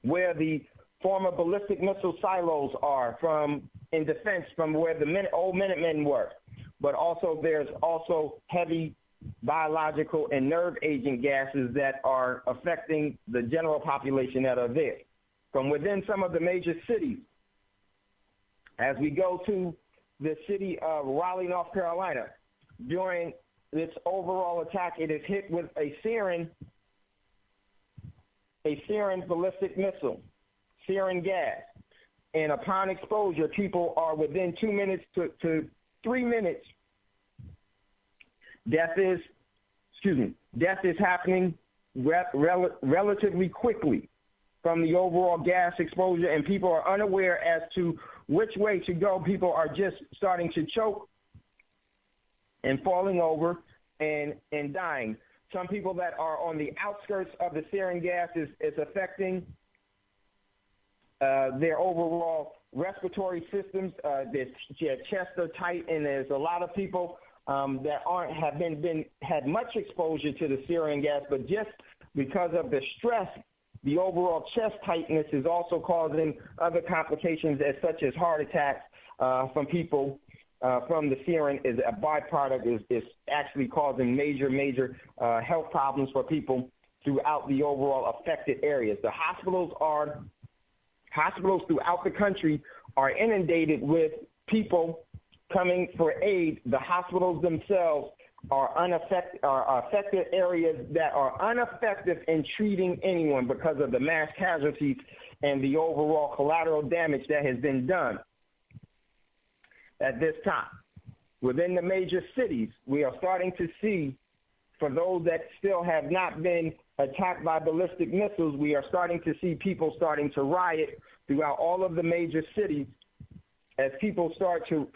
where the former ballistic missile silos are in defense from where the old Minutemen were. But also there's also heavy biological and nerve agent gases that are affecting the general population that are there. From within some of the major cities, as we go to the city of Raleigh, North Carolina, during this overall attack, it is hit with a sarin ballistic missile, sarin gas. And upon exposure, people are within 2 minutes to 3 minutes. Death is happening relatively quickly from the overall gas exposure, and people are unaware as to which way to go. People are just starting to choke and falling over and dying. Some people that are on the outskirts of the sarin gas is affecting their overall respiratory systems. Their chests are tight, and there's a lot of people that had much exposure to the sarin gas, but just because of the stress, the overall chest tightness is also causing other complications, such as heart attacks from people from the sarin. Is a byproduct is actually causing major health problems for people throughout the overall affected areas. The hospitals throughout the country are inundated with people coming for aid. The hospitals themselves are affected areas that are ineffective in treating anyone because of the mass casualties and the overall collateral damage that has been done at this time. Within the major cities, we are starting to see, for those that still have not been attacked by ballistic missiles, we are starting to see people starting to riot throughout all of the major cities as people start to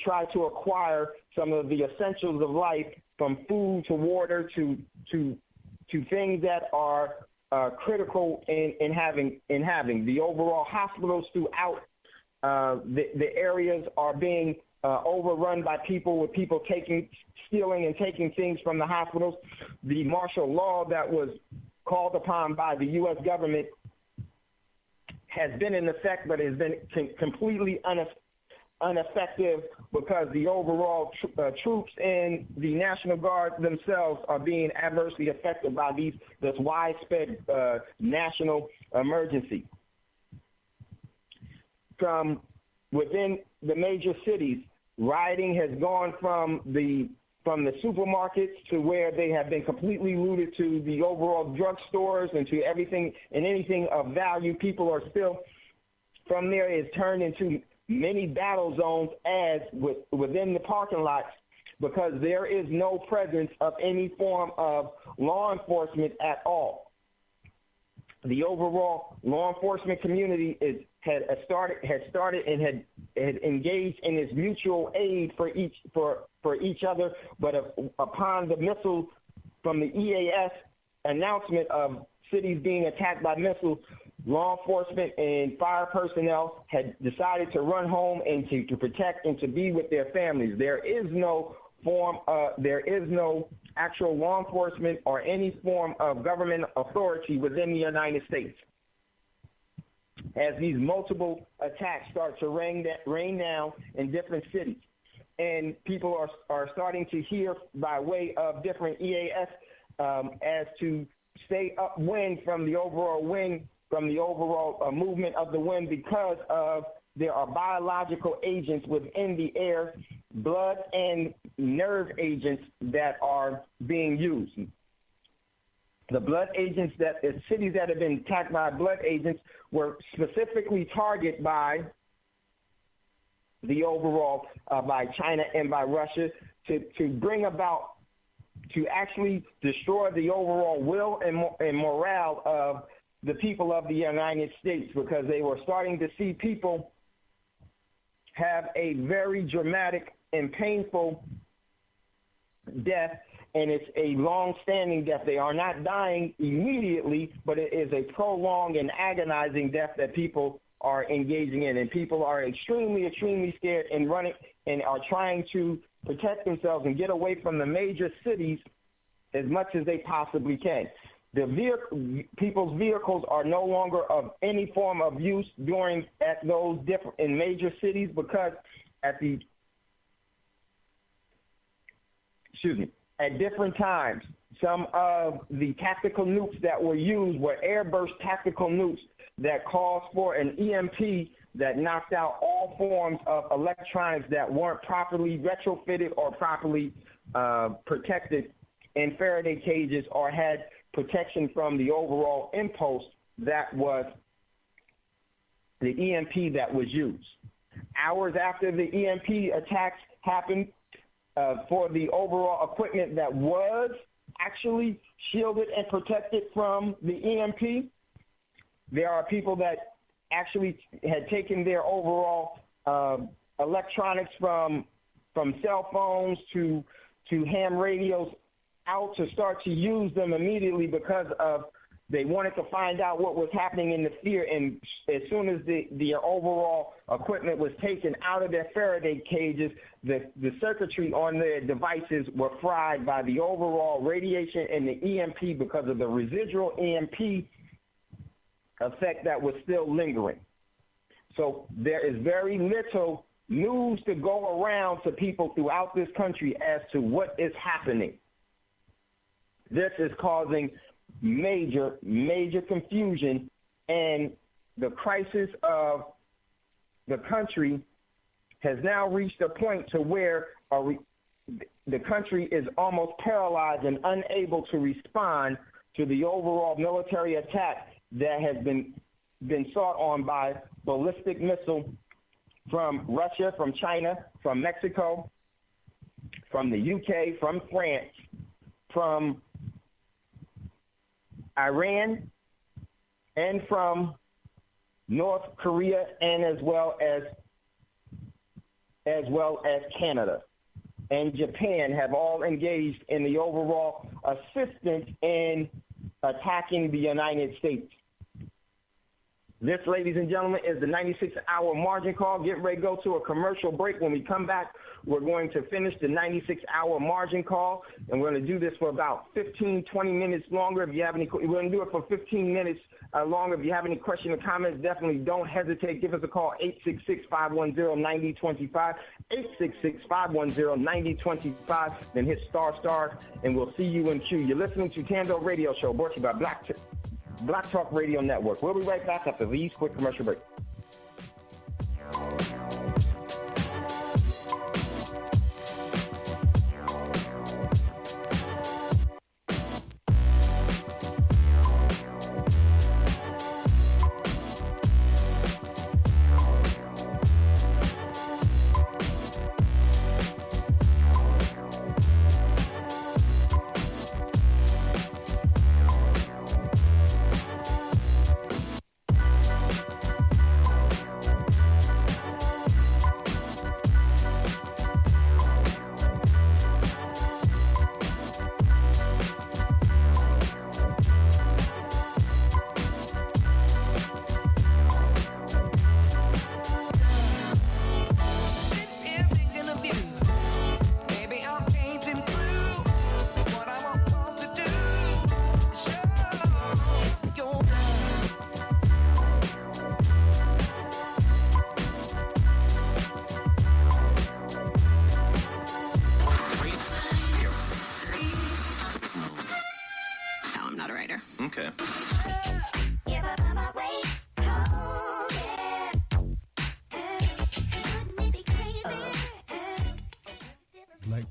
try to acquire some of the essentials of life, from food to water to things that are critical in having. The overall hospitals throughout the areas are being overrun by people, with people stealing and taking things from the hospitals. The martial law that was called upon by the U.S. government has been in effect, but has been completely ineffective because the overall troops and the National Guard themselves are being adversely affected by this widespread national emergency. From within the major cities, rioting has gone from the from the supermarkets to where they have been completely looted to the overall drugstores and to everything and anything of value. People are still, from there, is turned into many battle zones within the parking lots because there is no presence of any form of law enforcement at all. The overall law enforcement community had started and had engaged in this mutual aid for each other, but upon the missile from the EAS announcement of cities being attacked by missiles, law enforcement and fire personnel had decided to run home and to protect and to be with their families. There is no actual law enforcement or any form of government authority within the United States. As these multiple attacks start to rain down in different cities, and people are starting to hear by way of different EAS as to stay upwind from the overall movement of the wind because of there are biological agents within the air, blood and nerve agents that are being used. The blood agents cities that have been attacked by blood agents were specifically targeted by the overall, by China and by Russia to bring about, to actually destroy the overall will and morale of the people of the United States, because they were starting to see people have a very dramatic and painful death, and it's a long-standing death. They are not dying immediately, but it is a prolonged and agonizing death that people are engaging in, and people are extremely, extremely scared and running and are trying to protect themselves and get away from the major cities as much as they possibly can. People's vehicles are no longer of any form of use at those different in major cities because at different times, some of the tactical nukes that were used were airburst tactical nukes that caused for an EMP that knocked out all forms of electronics that weren't properly retrofitted or properly protected in Faraday cages or had protection from the overall impulse that was the EMP that was used. Hours after the EMP attacks happened, for the overall equipment that was actually shielded and protected from the EMP, there are people that actually had taken their overall electronics from cell phones to ham radios out to start to use them immediately because of they wanted to find out what was happening in the sphere. And as soon as the overall equipment was taken out of their Faraday cages, the circuitry on their devices were fried by the overall radiation and the EMP because of the residual EMP effect that was still lingering. So there is very little news to go around to people throughout this country as to what is happening. This is causing major, major confusion, and the crisis of the country has now reached a point to where the country is almost paralyzed and unable to respond to the overall military attack that has been sought on by ballistic missile from Russia, from China, from Mexico, from the UK, from France, from Iran, and from North Korea, and as well as Canada and Japan have all engaged in the overall assistance in attacking the United States. This, ladies and gentlemen, is the 96-hour margin call. Get ready to go to a commercial break. When we come back, we're going to finish the 96-hour margin call, and we're going to do this for about 15, 20 minutes longer. If you have any, we're going to do it for 15 minutes longer. If you have any questions or comments, definitely don't hesitate. Give us a call, 866-510-9025, 866-510-9025. Then hit **, and we'll see you in queue. You're listening to Thando Radio Show, brought to you by Black Talk Radio Network. We'll be right back after these quick commercial breaks.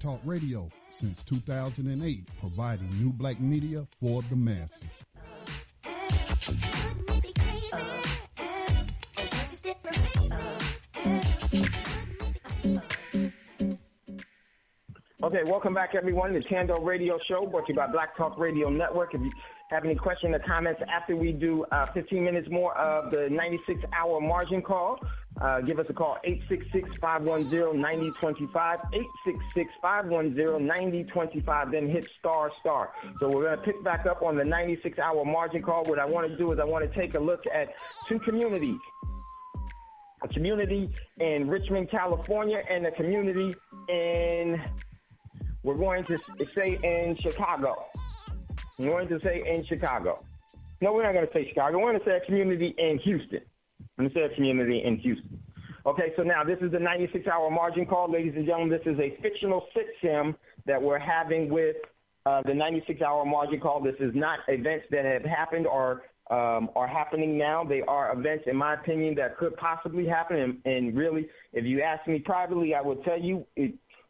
Talk Radio since 2008, providing new black media for the masses. Okay, welcome back, everyone. The Thando Radio Show, brought to you by Black Talk Radio Network. If you have any questions or comments after we do 15 minutes more of the 96-hour margin call, give us a call, 866-510-9025, 866-510-9025, then hit **. So we're going to pick back up on the 96-hour margin call. What I want to do is I want to take a look at two communities, a community in Richmond, California, and a community in, we're going to say in Chicago. We're going to say in Chicago. No, we're not going to say Chicago. We're going to say a community in Houston. I'm going to say a community in Houston. Okay, so now this is the 96-hour margin call. Ladies and gentlemen, this is a fictional sit-sim that we're having with the 96-hour margin call. This is not events that have happened or are happening now. They are events, in my opinion, that could possibly happen. And really, if you ask me privately, I would tell you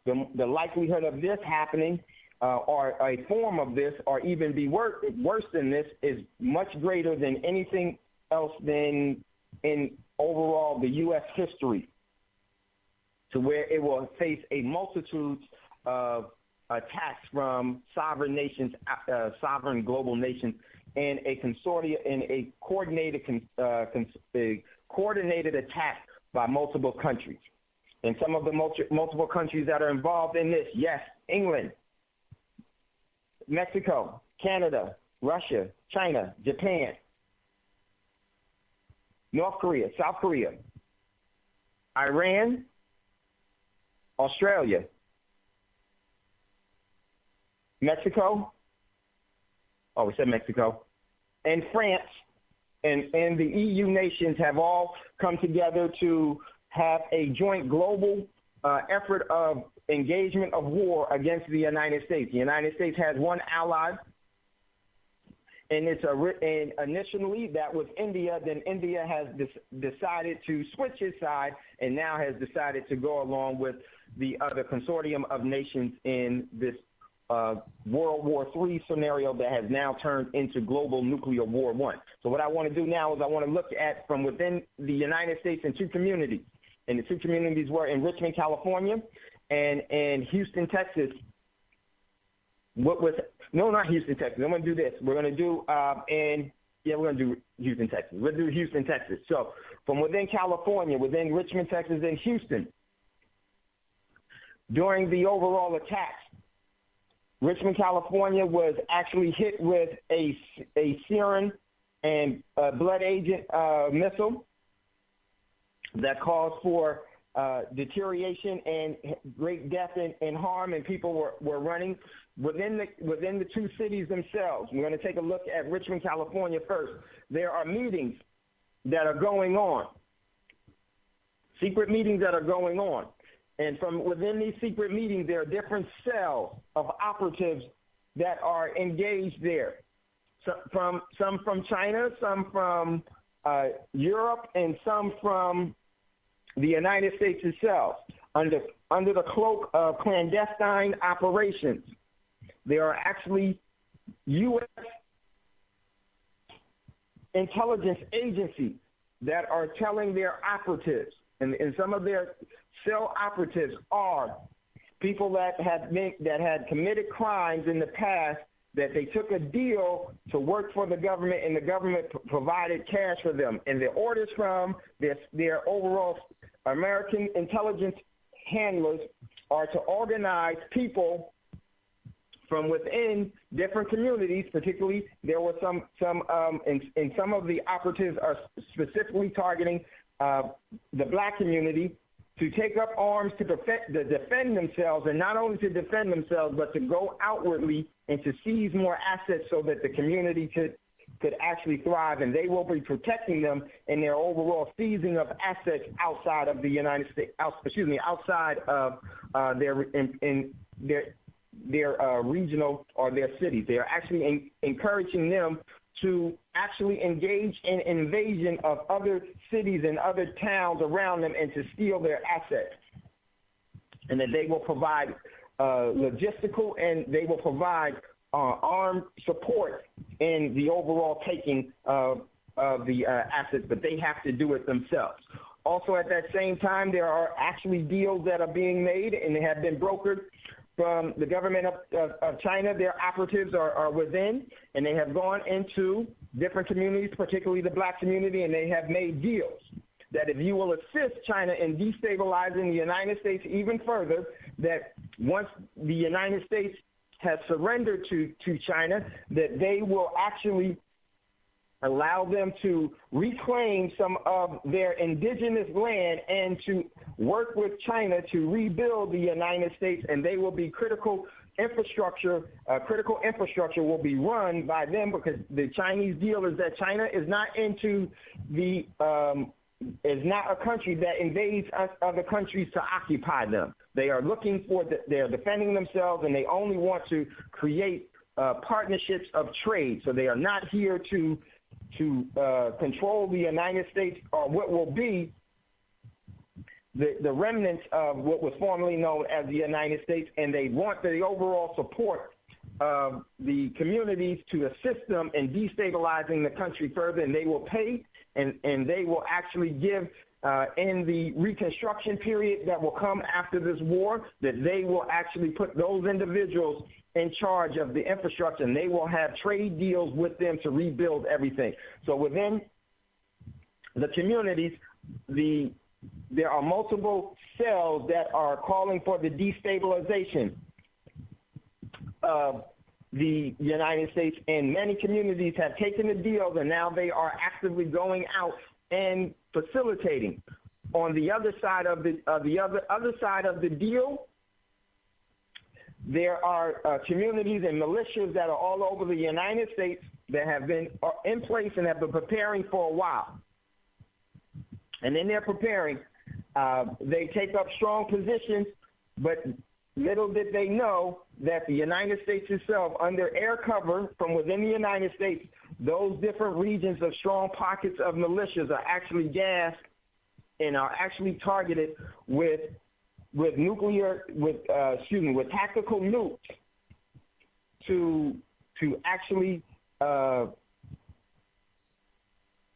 the likelihood of this happening or a form of this or even be worse than this is much greater than anything else than in overall the U.S. history, to where it will face a multitude of attacks from sovereign nations, sovereign global nations, and a consortium and a coordinated attack by multiple countries. And some of the multiple countries that are involved in this, yes, England, Mexico, Canada, Russia, China, Japan, North Korea, South Korea, Iran, Australia, Mexico, we said Mexico, and France, and the EU nations have all come together to have a joint global effort of engagement of war against the United States. The United States has one ally, and initially that was India. Then India has decided to switch its side, and now has decided to go along with the other consortium of nations in this World War III scenario that has now turned into global nuclear war one. So what I want to do now is I want to look at from within the United States in two communities. And the two communities were in Richmond, California, and in Houston, Texas. Not Houston, Texas. I'm going to do this. We're going to do we're going to do Houston, Texas. We'll do Houston, Texas. So from within California, within Richmond, Texas, and Houston, during the overall attacks, Richmond, California was actually hit with a sarin and blood agent missile that caused for deterioration and great death and harm, and people were running within the two cities themselves. We're going to take a look at Richmond, California first. There are meetings that are going on, secret meetings that are going on. And from within these secret meetings, there are different cells of operatives that are engaged there. Some from China, some from Europe, and some from the United States itself, under the cloak of clandestine operations. There are actually U.S. intelligence agencies that are telling their operatives, and some of their cell operatives are people that had committed crimes in the past, that they took a deal to work for the government, and the government provided cash for them. And the orders from their overall American intelligence handlers are to organize people from within different communities. Particularly, there were some and some of the operatives are specifically targeting the black community, to take up arms to defend themselves, and not only to defend themselves, but to go outwardly and to seize more assets so that the community could actually thrive, and they will be protecting them in their overall seizing of assets outside of the United States, outside of their regional or their cities. They are actually encouraging them to actually engage in invasion of other cities and other towns around them and to steal their assets, and that they will provide logistical, and they will provide armed support in the overall taking of the assets, but they have to do it themselves. Also, at that same time, there are actually deals that are being made and they have been brokered from the government of China. Their operatives are within, and they have gone into different communities, particularly the black community, and they have made deals that if you will assist China in destabilizing the United States even further, that once the United States has surrendered to China, that they will actually allow them to reclaim some of their indigenous land and to work with China to rebuild the United States, and they will be critical infrastructure will be run by them, because the Chinese deal is that China is not into the is not a country that invades other countries to occupy them. They are looking for they're defending themselves, and they only want to create partnerships of trade. So they are not here to control the United States, or what will be the remnants of what was formerly known as the United States, and they want the overall support of the communities to assist them in destabilizing the country further, and they will pay, and they will actually give in the reconstruction period that will come after this war, that they will actually put those individuals in charge of the infrastructure, and they will have trade deals with them to rebuild everything. So within the communities, there are multiple cells that are calling for the destabilization of the United States, and many communities have taken the deals, and now they are actively going out and facilitating. On the other side of the other side of the deal, there are communities and militias that are all over the United States that have been in place and have been preparing for a while. And in their preparing, they take up strong positions, but little did they know that the United States itself, under air cover from within the United States, those different regions of strong pockets of militias are actually gassed and are actually targeted with tactical nukes to actually to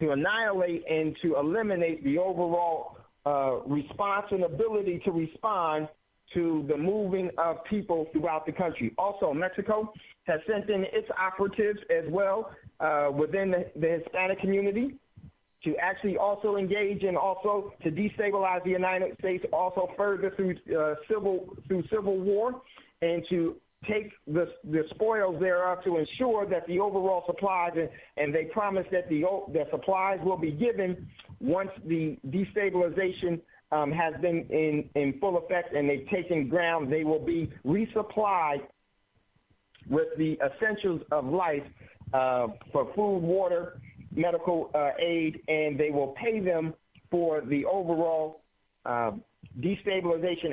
annihilate and to eliminate the overall response and ability to respond to the moving of people throughout the country. Also, Mexico has sent in its operatives as well within the Hispanic community to actually also engage and also to destabilize the United States also further through civil war, and to take the spoils thereof to ensure that the overall supplies, and they promise that the supplies will be given once the destabilization has been in full effect and they've taken ground. They will be resupplied with the essentials of life for food, water, medical aid, and they will pay them for the overall destabilization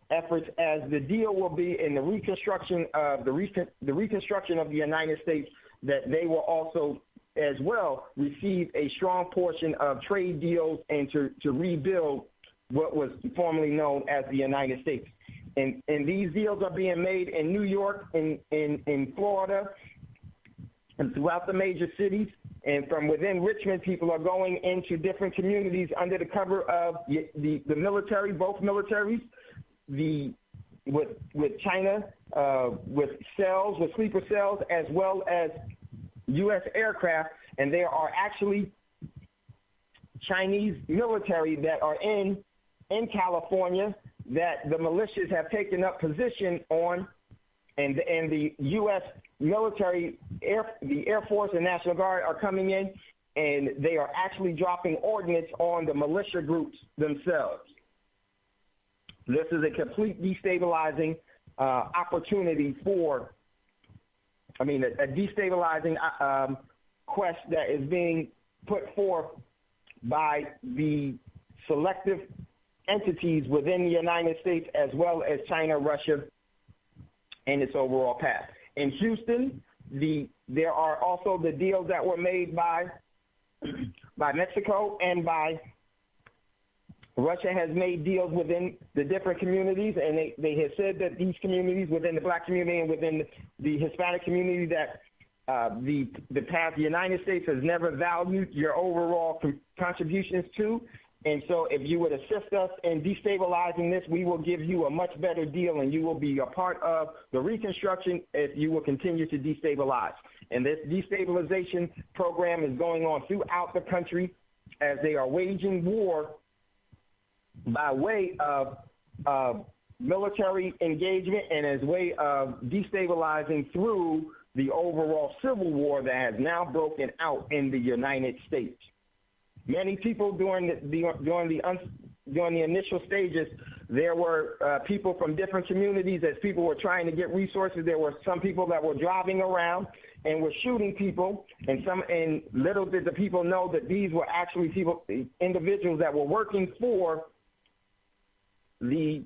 efforts, as the deal will be in the reconstruction of the reconstruction of the United States, that they will also as well receive a strong portion of trade deals and to rebuild what was formerly known as the United States. And these deals are being made in New York, in Florida, and throughout the major cities. And from within Richmond, people are going into different communities under the cover of the military, both militaries, with China, with cells, with sleeper cells, as well as U.S. aircraft. And there are actually Chinese military that are in California that the militias have taken up position on, and the U.S. military, the Air Force and National Guard are coming in, and they are actually dropping ordnance on the militia groups themselves. This is a complete destabilizing opportunity a destabilizing quest that is being put forth by the selective entities within the United States, as well as China, Russia, and its overall path. In Houston, there are also the deals that were made by Mexico and by Russia has made deals within the different communities, and they have said that these communities, within the black community and within the Hispanic community, that the United States has never valued your overall contributions to. And so if you would assist us in destabilizing this, we will give you a much better deal, and you will be a part of the reconstruction if you will continue to destabilize. And this destabilization program is going on throughout the country as they are waging war by way of military engagement and as way of destabilizing through the overall civil war that has now broken out in the United States. Many people during the initial stages, there were people from different communities. As people were trying to get resources, there were some people that were driving around and were shooting people, and little did the people know that these were actually individuals that were working for the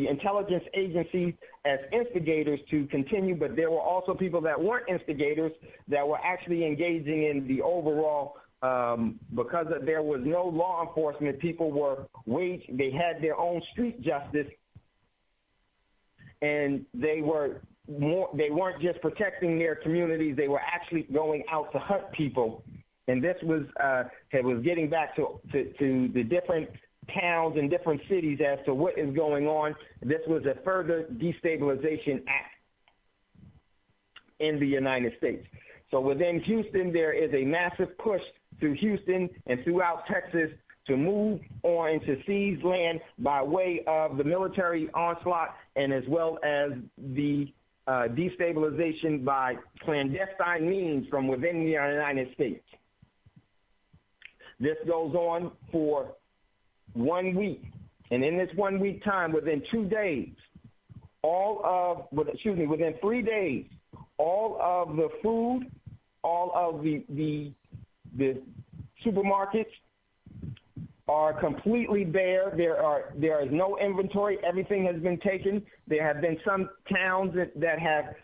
intelligence agencies as instigators to continue, but there were also people that weren't instigators that were actually engaging in the overall, because there was no law enforcement, people they had their own street justice, and they weren't just protecting their communities, they were actually going out to hunt people. And this was getting back to the different towns and different cities as to what is going on. This was a further destabilization act in the United States. So within Houston, there is a massive push through Houston and throughout Texas to move on to seize land by way of the military onslaught and as well as the destabilization by clandestine means from within the United States. This goes on for 1 week, and in this 1 week time, within 2 days, within 3 days, all of the food, all of the supermarkets are completely bare. There is no inventory. Everything has been taken. There have been some towns that have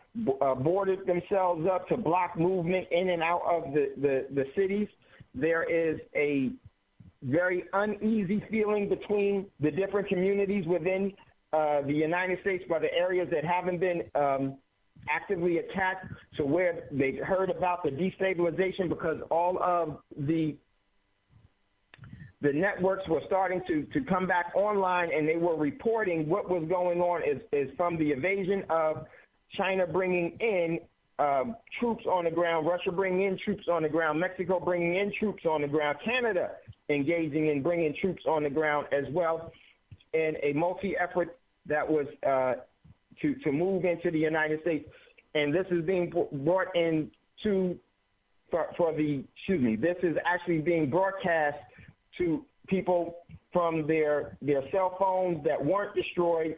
boarded themselves up to block movement in and out of the cities. There is a very uneasy feeling between the different communities within the United States by the areas that haven't been actively attacked, to where they heard about the destabilization, because all of the networks were starting to come back online, and they were reporting what was going on is from the invasion of China bringing in troops on the ground, Russia bringing in troops on the ground, Mexico bringing in troops on the ground, Canada engaging in bringing troops on the ground as well, in a multi-effort that was to move into the United States. And this is being brought into this is actually being broadcast to people from their cell phones that weren't destroyed,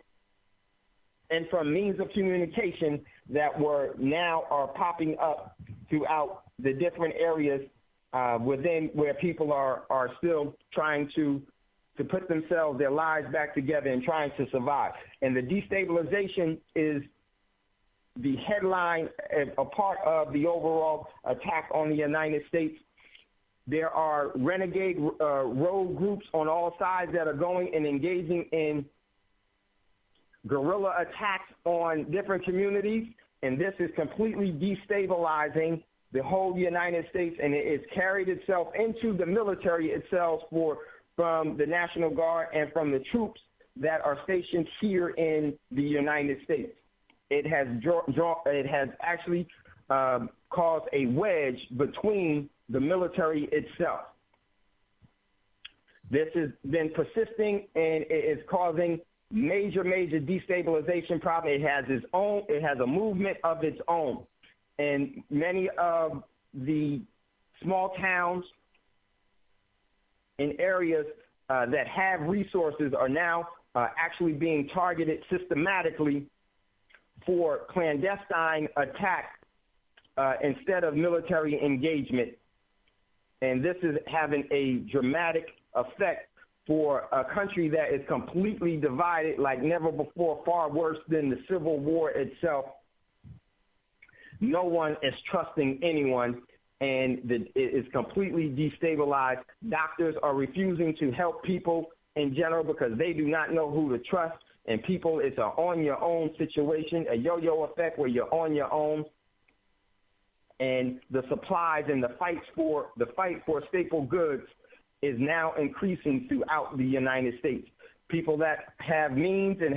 and from means of communication that are popping up throughout the different areas within where people are still trying to put their lives back together and trying to survive. And the destabilization is the headline, a part of the overall attack on the United States. There are renegade rogue groups on all sides that are going and engaging in guerrilla attacks on different communities, and this is completely destabilizing the whole United States, and it has carried itself into the military itself from the National Guard and from the troops that are stationed here in the United States. It has actually caused a wedge between the military itself. This has been persisting, and it is causing major destabilization problem. It has a movement of its own. And many of the small towns in areas that have resources are now actually being targeted systematically for clandestine attack instead of military engagement. And this is having a dramatic effect for a country that is completely divided like never before, far worse than the Civil War itself. No one is trusting anyone, and it is completely destabilized. Doctors are refusing to help people in general because they do not know who to trust. And people, it's an on-your-own situation, a yo-yo effect where you're on your own. And the supplies and the fight for staple goods is now increasing throughout the United States. People that have means and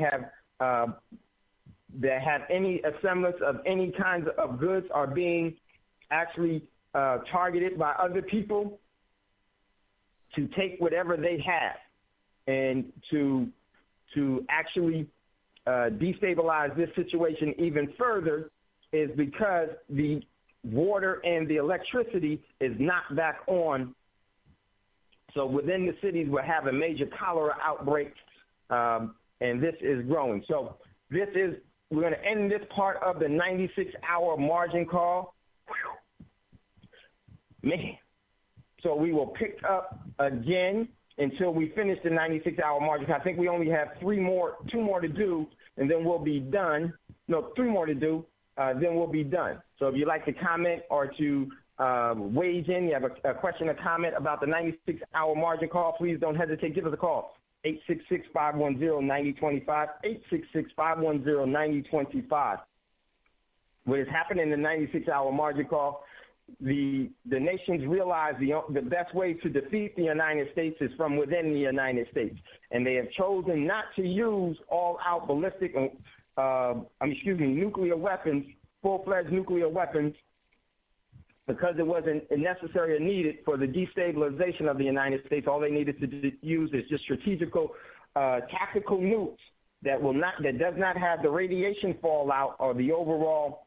that have any semblance of any kinds of goods are being actually targeted by other people to take whatever they have and to actually destabilize this situation even further is because the water and the electricity is not back on. So within the cities, we're having major cholera outbreaks, and this is growing. So we're going to end this part of the 96-hour margin call. Man. So we will pick up again until we finish the 96-hour margin. I think we only have two more to do, and then we'll be done. No, 3 more to do, then we'll be done. So if you'd like to comment or to wage in, you have a question or comment about the 96-hour margin call, please don't hesitate. Give us a call, 866-510-9025, 866-510-9025. What has happened in the 96-hour margin call, the nations realize the best way to defeat the United States is from within the United States. And they have chosen not to use all-out nuclear weapons, full-fledged nuclear weapons, because it wasn't necessary or needed for the destabilization of the United States. All they needed to use is just strategical, tactical nukes that does not have the radiation fallout or the overall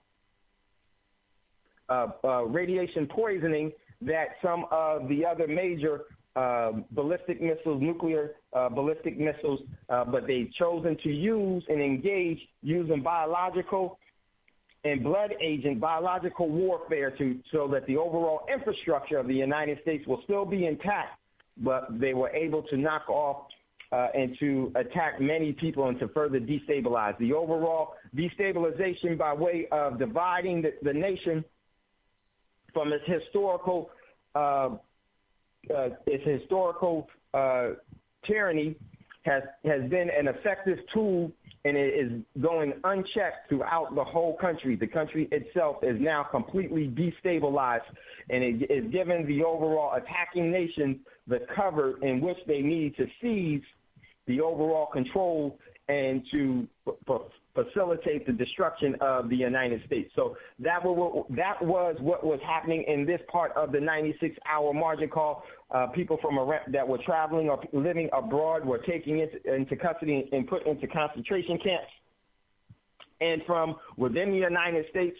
radiation poisoning that some of the other major ballistic missiles, nuclear ballistic missiles, but they've chosen to use and engage using biological and biological warfare so that the overall infrastructure of the United States will still be intact, but they were able to knock off and to attack many people and to further destabilize. The overall destabilization by way of dividing the nation from its historical tyranny has been an effective tool, and it is going unchecked throughout the whole country. The country itself is now completely destabilized, and it is giving the overall attacking nations the cover in which they need to seize the overall control and to facilitate the destruction of the United States. So that was what was happening in this part of the 96-hour margin call. People that were traveling or living abroad were taken into custody and put into concentration camps. And from within the United States,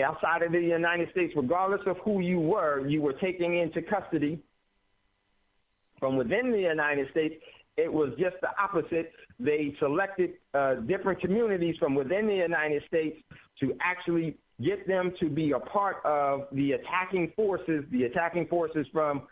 outside of the United States, regardless of who you were taken into custody. From within the United States, it was just the opposite. They selected different communities from within the United States to actually get them to be a part of the attacking forces from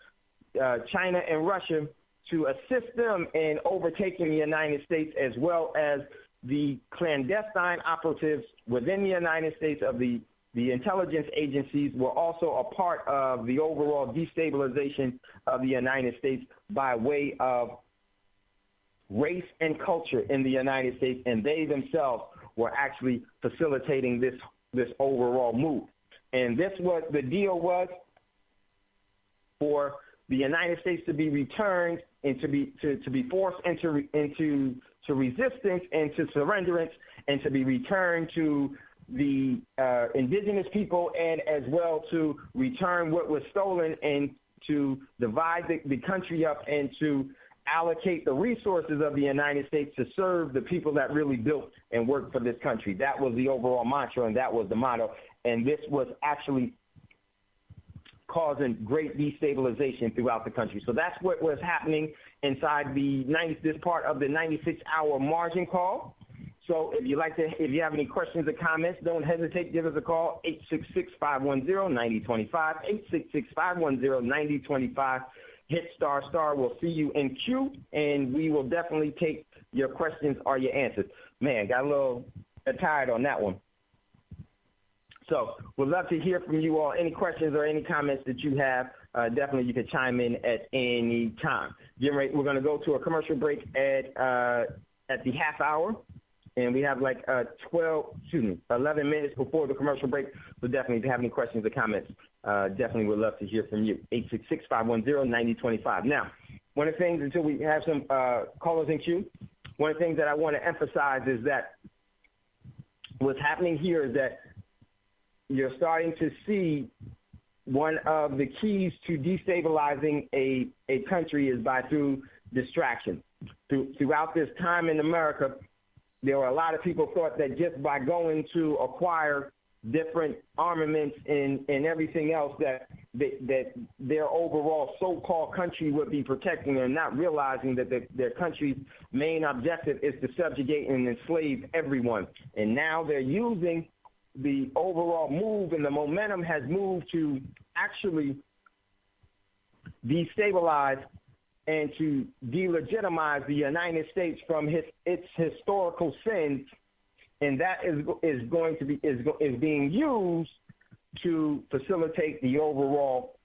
China and Russia, to assist them in overtaking the United States, as well as the clandestine operatives within the United States of the intelligence agencies were also a part of the overall destabilization of the United States by way of race and culture in the United States, and they themselves were actually facilitating this overall move. And this was the deal was for the United States to be returned and to be forced into resistance and to surrenderance, and to be returned to the indigenous people, and as well to return what was stolen, and to divide the country up and to allocate the resources of the United States to serve the people that really built and worked for this country. That was the overall mantra, and that was the motto. And this was actually causing great destabilization throughout the country. So that's what was happening inside this part of the 96-hour margin call. So if you have any questions or comments, don't hesitate. Give us a call, 866-510-9025, 866-510-9025. Hit star. We'll see you in queue, and we will definitely take your questions or your answers. Man, got a little tired on that one. So we'd love to hear from you all. Any questions or any comments that you have, definitely you can chime in at any time. We're going to go to a commercial break at the half hour, and we have like 11 minutes before the commercial break. So definitely, if you have any questions or comments, definitely would love to hear from you. 866-510-9025. Now, one of the things, until we have some callers in queue, one of the things that I want to emphasize is that what's happening here is that you're starting to see one of the keys to destabilizing a country is through distraction. Throughout this time in America, there were a lot of people thought that just by going to acquire different armaments and everything else that their overall so-called country would be protecting, and not realizing that their country's main objective is to subjugate and enslave everyone. And now they're using the overall move, and the momentum has moved to actually destabilize and to delegitimize the United States from its historical sins, and that is being used to facilitate the overall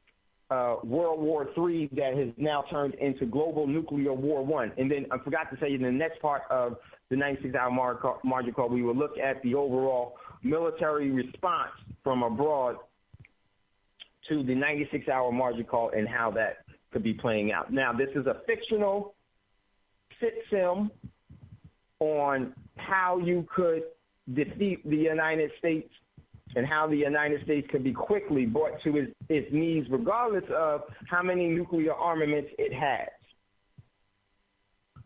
World War III that has now turned into global nuclear war one. And then I forgot to say in the next part of the 96-hour margin call, we will look at the overall military response from abroad to the 96-hour margin call and how that could be playing out. Now, this is a fictional sit sim on how you could defeat the United States and how the United States could be quickly brought to its knees, regardless of how many nuclear armaments it has.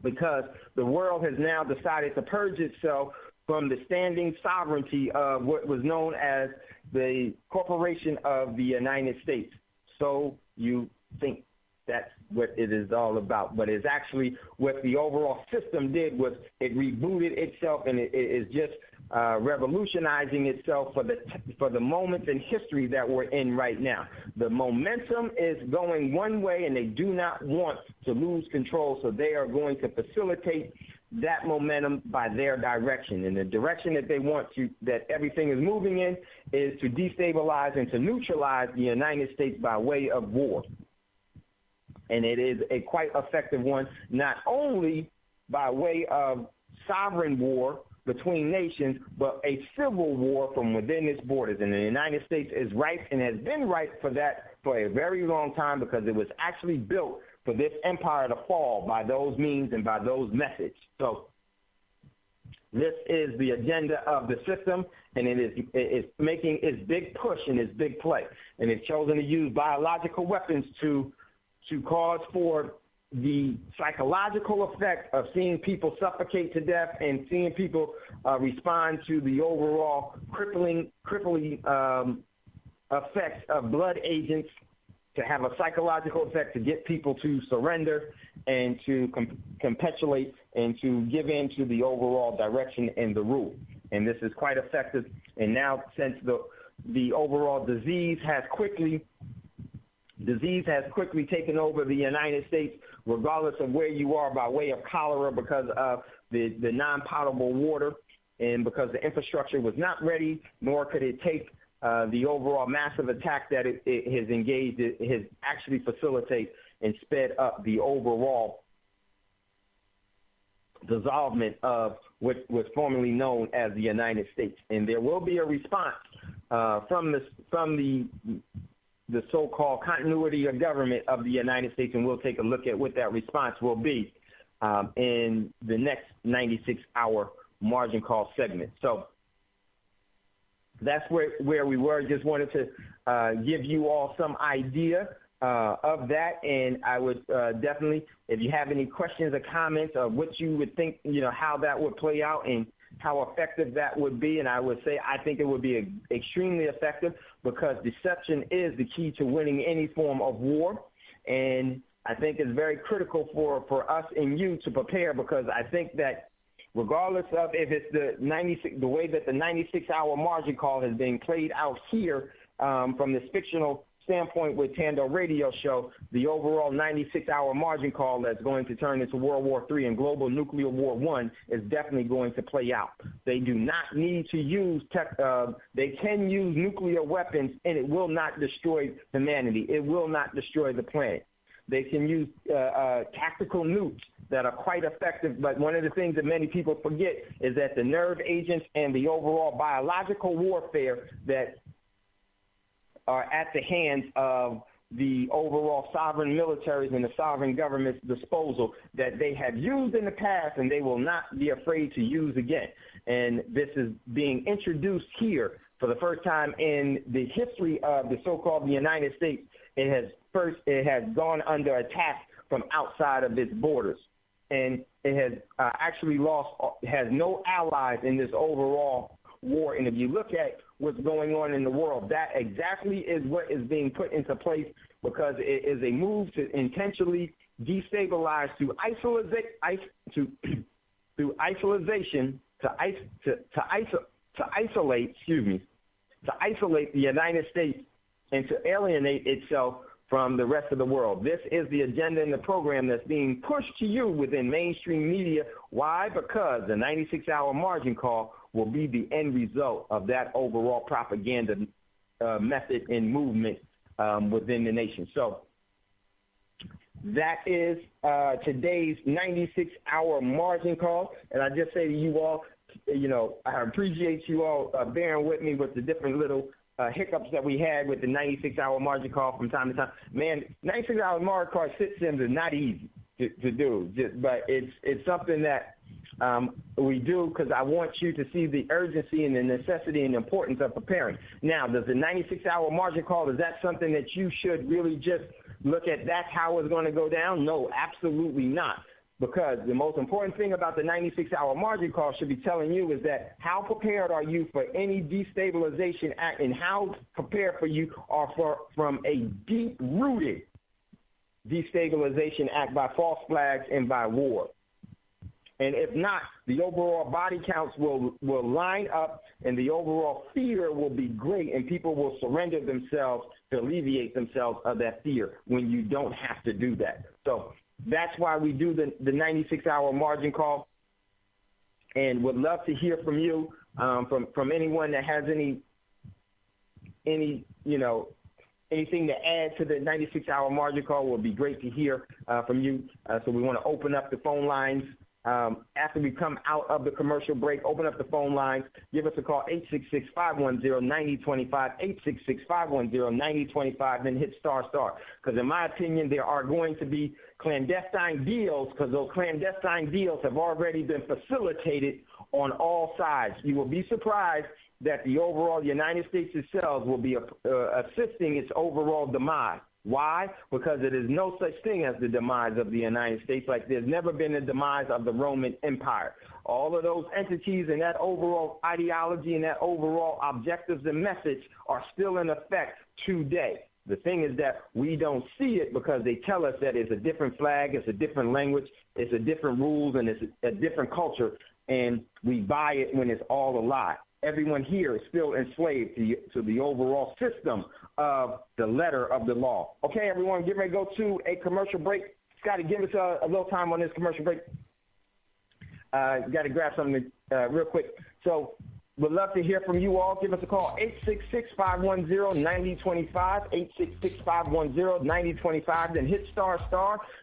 Because the world has now decided to purge itself from the standing sovereignty of what was known as the Corporation of the United States. So you think that's what it is all about. But it's actually what the overall system did was it rebooted itself, and it is just revolutionizing itself for the moments in history that we're in right now. The momentum is going one way, and they do not want to lose control, so they are going to facilitate that momentum by their direction. And the direction that they want that everything is moving in is to destabilize and to neutralize the United States by way of war. And it is a quite effective one, not only by way of sovereign war between nations, but a civil war from within its borders. And the United States is ripe and has been ripe for that for a very long time, because it was actually built for this empire to fall by those means and by those methods. So this is the agenda of the system, and it is making its big push and its big play. And it's chosen to use biological weapons to cause for the psychological effect of seeing people suffocate to death and seeing people respond to the overall crippling effects of blood agents, to have a psychological effect to get people to surrender and to capitulate and to give in to the overall direction and the rule. And this is quite effective. And now, since the overall disease has quickly taken over the United States, regardless of where you are, by way of cholera, because of the non-potable water, and because the infrastructure was not ready, nor could it take the overall massive attack that it has engaged. It has actually facilitated and sped up the overall dissolvement of what was formerly known as the United States. And there will be a response from the so-called continuity of government of the United States, and we'll take a look at what that response will be in the next 96-hour margin call segment. So that's where we were. Just wanted to give you all some idea of that, and I would definitely, if you have any questions or comments of what you would think, how that would play out and how effective that would be, and I would say I think it would be extremely effective, because deception is the key to winning any form of war. And I think it's very critical for us and you to prepare, because I think that regardless of if it's the way that the 96-hour margin call has been played out here from this fictional standpoint with Thando Radio Show, the overall 96-hour margin call that's going to turn into World War III and global nuclear war I is definitely going to play out. They do not need to use they can use nuclear weapons, and it will not destroy humanity. It will not destroy the planet. They can use tactical nukes that are quite effective, but one of the things that many people forget is that the nerve agents and the overall biological warfare that are at the hands of the overall sovereign militaries and the sovereign government's disposal that they have used in the past and they will not be afraid to use again. And this is being introduced here for the first time in the history of the so-called United States. It has gone under attack from outside of its borders. And it has has no allies in this overall war. And if you look at what's going on in the world, that exactly is what is being put into place, because it is a move to intentionally destabilize to isolate the United States and to alienate itself from the rest of the world. This is the agenda and the program that's being pushed to you within mainstream media. Why? Because the 96-hour margin call will be the end result of that overall propaganda method and movement within the nation. So that is today's 96-hour margin call. And I just say to you all, I appreciate you all bearing with me with the different little hiccups that we had with the 96-hour margin call from time to time. Man, 96-hour margin call systems is not easy to do, but it's something that we do because I want you to see the urgency and the necessity and importance of preparing. Now, does the 96-hour margin call, is that something that you should really just look at that's how it's going to go down? No, absolutely not. Because the most important thing about the 96-hour margin call should be telling you is that how prepared are you for any destabilization act, and how prepared you are from a deep-rooted destabilization act by false flags and by war. And if not, the overall body counts will line up, and the overall fear will be great, and people will surrender themselves to alleviate themselves of that fear when you don't have to do that. So that's why we do the 96-hour margin call, and would love to hear from you, from anyone that has anything to add to the 96-hour margin call. Would be great to hear from you. So we want to open up the phone lines. After we come out of the commercial break, open up the phone lines. Give us a call, 866-510-9025, 866-510-9025, then hit star. Because in my opinion, there are going to be clandestine deals, because those clandestine deals have already been facilitated on all sides. You will be surprised that the overall United States itself will be assisting its overall demise. Why? Because it is no such thing as the demise of the United States. Like there's never been a demise of the Roman Empire. All of those entities and that overall ideology and that overall objectives and message are still in effect today. The thing is that we don't see it because they tell us that it's a different flag, it's a different language, it's a different rules, and it's a different culture, and we buy it when it's all a lie. Everyone here is still enslaved to the overall system of the letter of the law. Okay, everyone, get ready to go to a commercial break. Scotty, give us a little time on this commercial break. Got to grab something real quick. So we'd love to hear from you all. Give us a call, 866-510-9025, 866-510-9025, then hit star.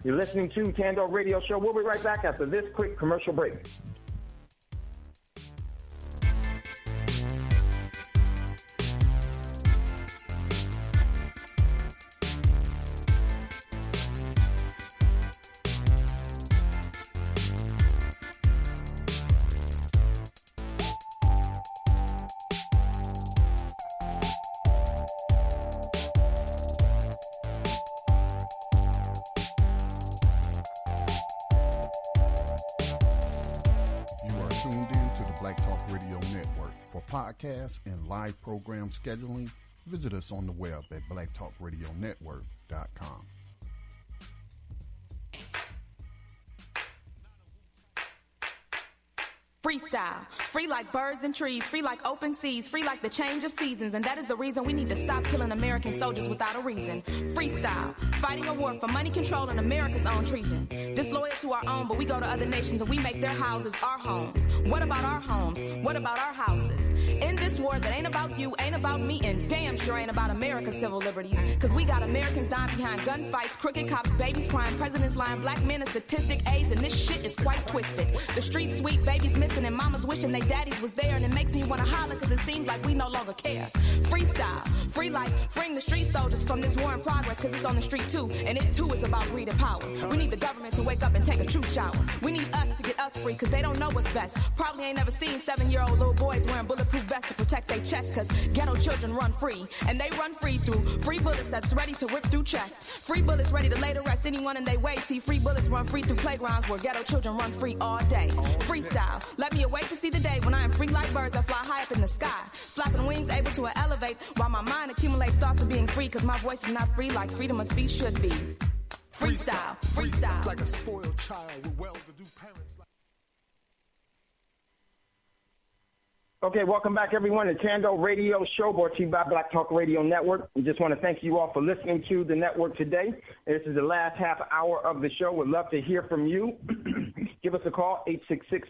You're listening to Thando Radio Show. We'll be right back after this quick commercial break. Podcasts and live program scheduling, visit us on the web at blacktalkradionetwork.com. Freestyle, free like birds and trees, free like open seas, free like the change of seasons, and that is the reason we need to stop killing American soldiers without a reason. Freestyle, fighting a war for money control in America's own treason. Disloyal to our own, but we go to other nations and we make their houses our homes. What about our homes? What about our houses? In this war that ain't about you, ain't about me, and damn sure ain't about America's civil liberties, cause we got Americans dying behind gunfights, crooked cops, babies crying, presidents lying, black men a statistic, AIDS, and this shit is quite twisted. The streets sweet, babies missing, and mamas wishing they daddies was there, and it makes me wanna holler cause it seems like we no longer care. Freestyle, free like freeing the street soldiers from this war in progress, cause it's on the street too, and it too is about greed and power. We need the government to wake up and take a true shower. We need us to get us free, cause they don't know what's best. Probably ain't never seen 7-year-old little boys wearing bulletproof vests to protect their chest, cause ghetto children run free, and they run free through free bullets that's ready to rip through chest. Free bullets ready to lay to rest anyone in their way. See, free bullets run free through playgrounds where ghetto children run free all day. Freestyle, let me await to see the day when I am free like birds that fly high up in the sky, flapping wings able to elevate while my mind accumulates thoughts of being free, cause my voice is not free like freedom of speech should be. Freestyle, freestyle. Like a spoiled child with well-to-do parents. Okay, welcome back, everyone, to Thando Radio Show, brought to you by Black Talk Radio Network. We just want to thank you all for listening to the network today. This is the last half hour of the show. We'd love to hear from you. Give us a call,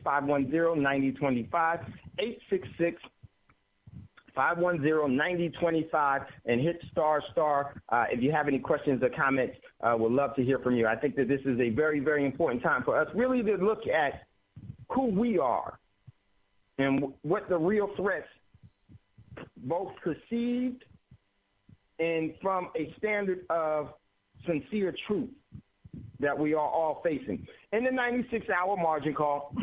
866-510-9025, 866-510-9025, and hit star. If you have any questions or comments, we'd love to hear from you. I think that this is a very, very important time for us really to look at who we are and what the real threats, both perceived and from a standard of sincere truth, that we are all facing. In the 96-hour margin call,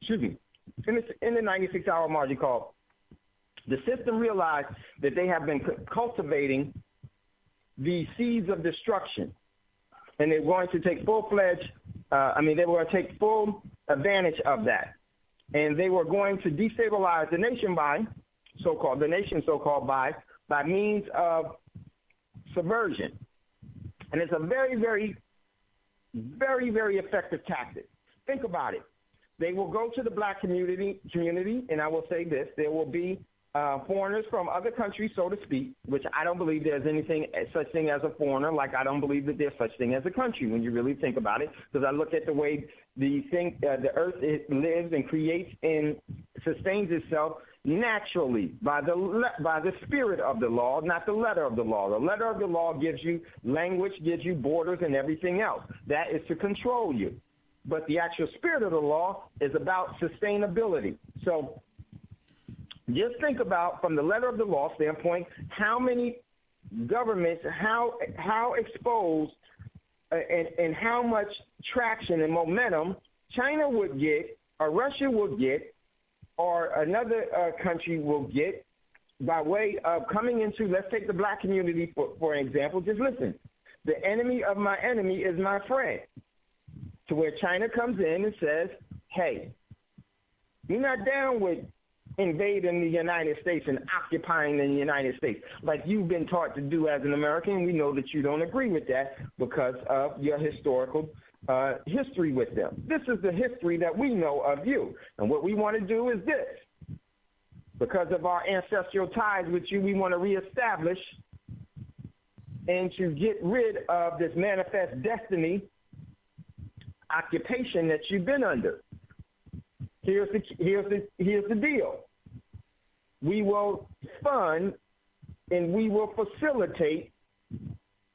excuse me, in the 96-hour margin call, the system realized that they have been cultivating the seeds of destruction, and they're going to take full-fledged, they were going to take full advantage of that. And they were going to destabilize the nation by means of subversion. And it's a very, very, very, very effective tactic. Think about it. They will go to the black community, and I will say this, there will be foreigners from other countries, so to speak, which I don't believe there's anything such thing as a foreigner, like I don't believe that there's such thing as a country when you really think about it, because I look at the way the earth lives and creates and sustains itself naturally by the spirit of the law, not the letter of the law. The letter of the law gives you language, gives you borders and everything else. That is to control you. But the actual spirit of the law is about sustainability. So just think about, from the letter of the law standpoint, how many governments, how exposed and how much traction and momentum China would get, or Russia would get, or another country will get by way of coming into, let's take the black community for example. Just listen. The enemy of my enemy is my friend. To where China comes in and says, hey, you're not down with invading the United States and occupying the United States like you've been taught to do as an American. We know that you don't agree with that because of your historical history with them. This is the history that we know of you. And what we want to do is this. Because of our ancestral ties with you, we want to reestablish and to get rid of this manifest destiny occupation that you've been under. Here's the deal. We will fund and we will facilitate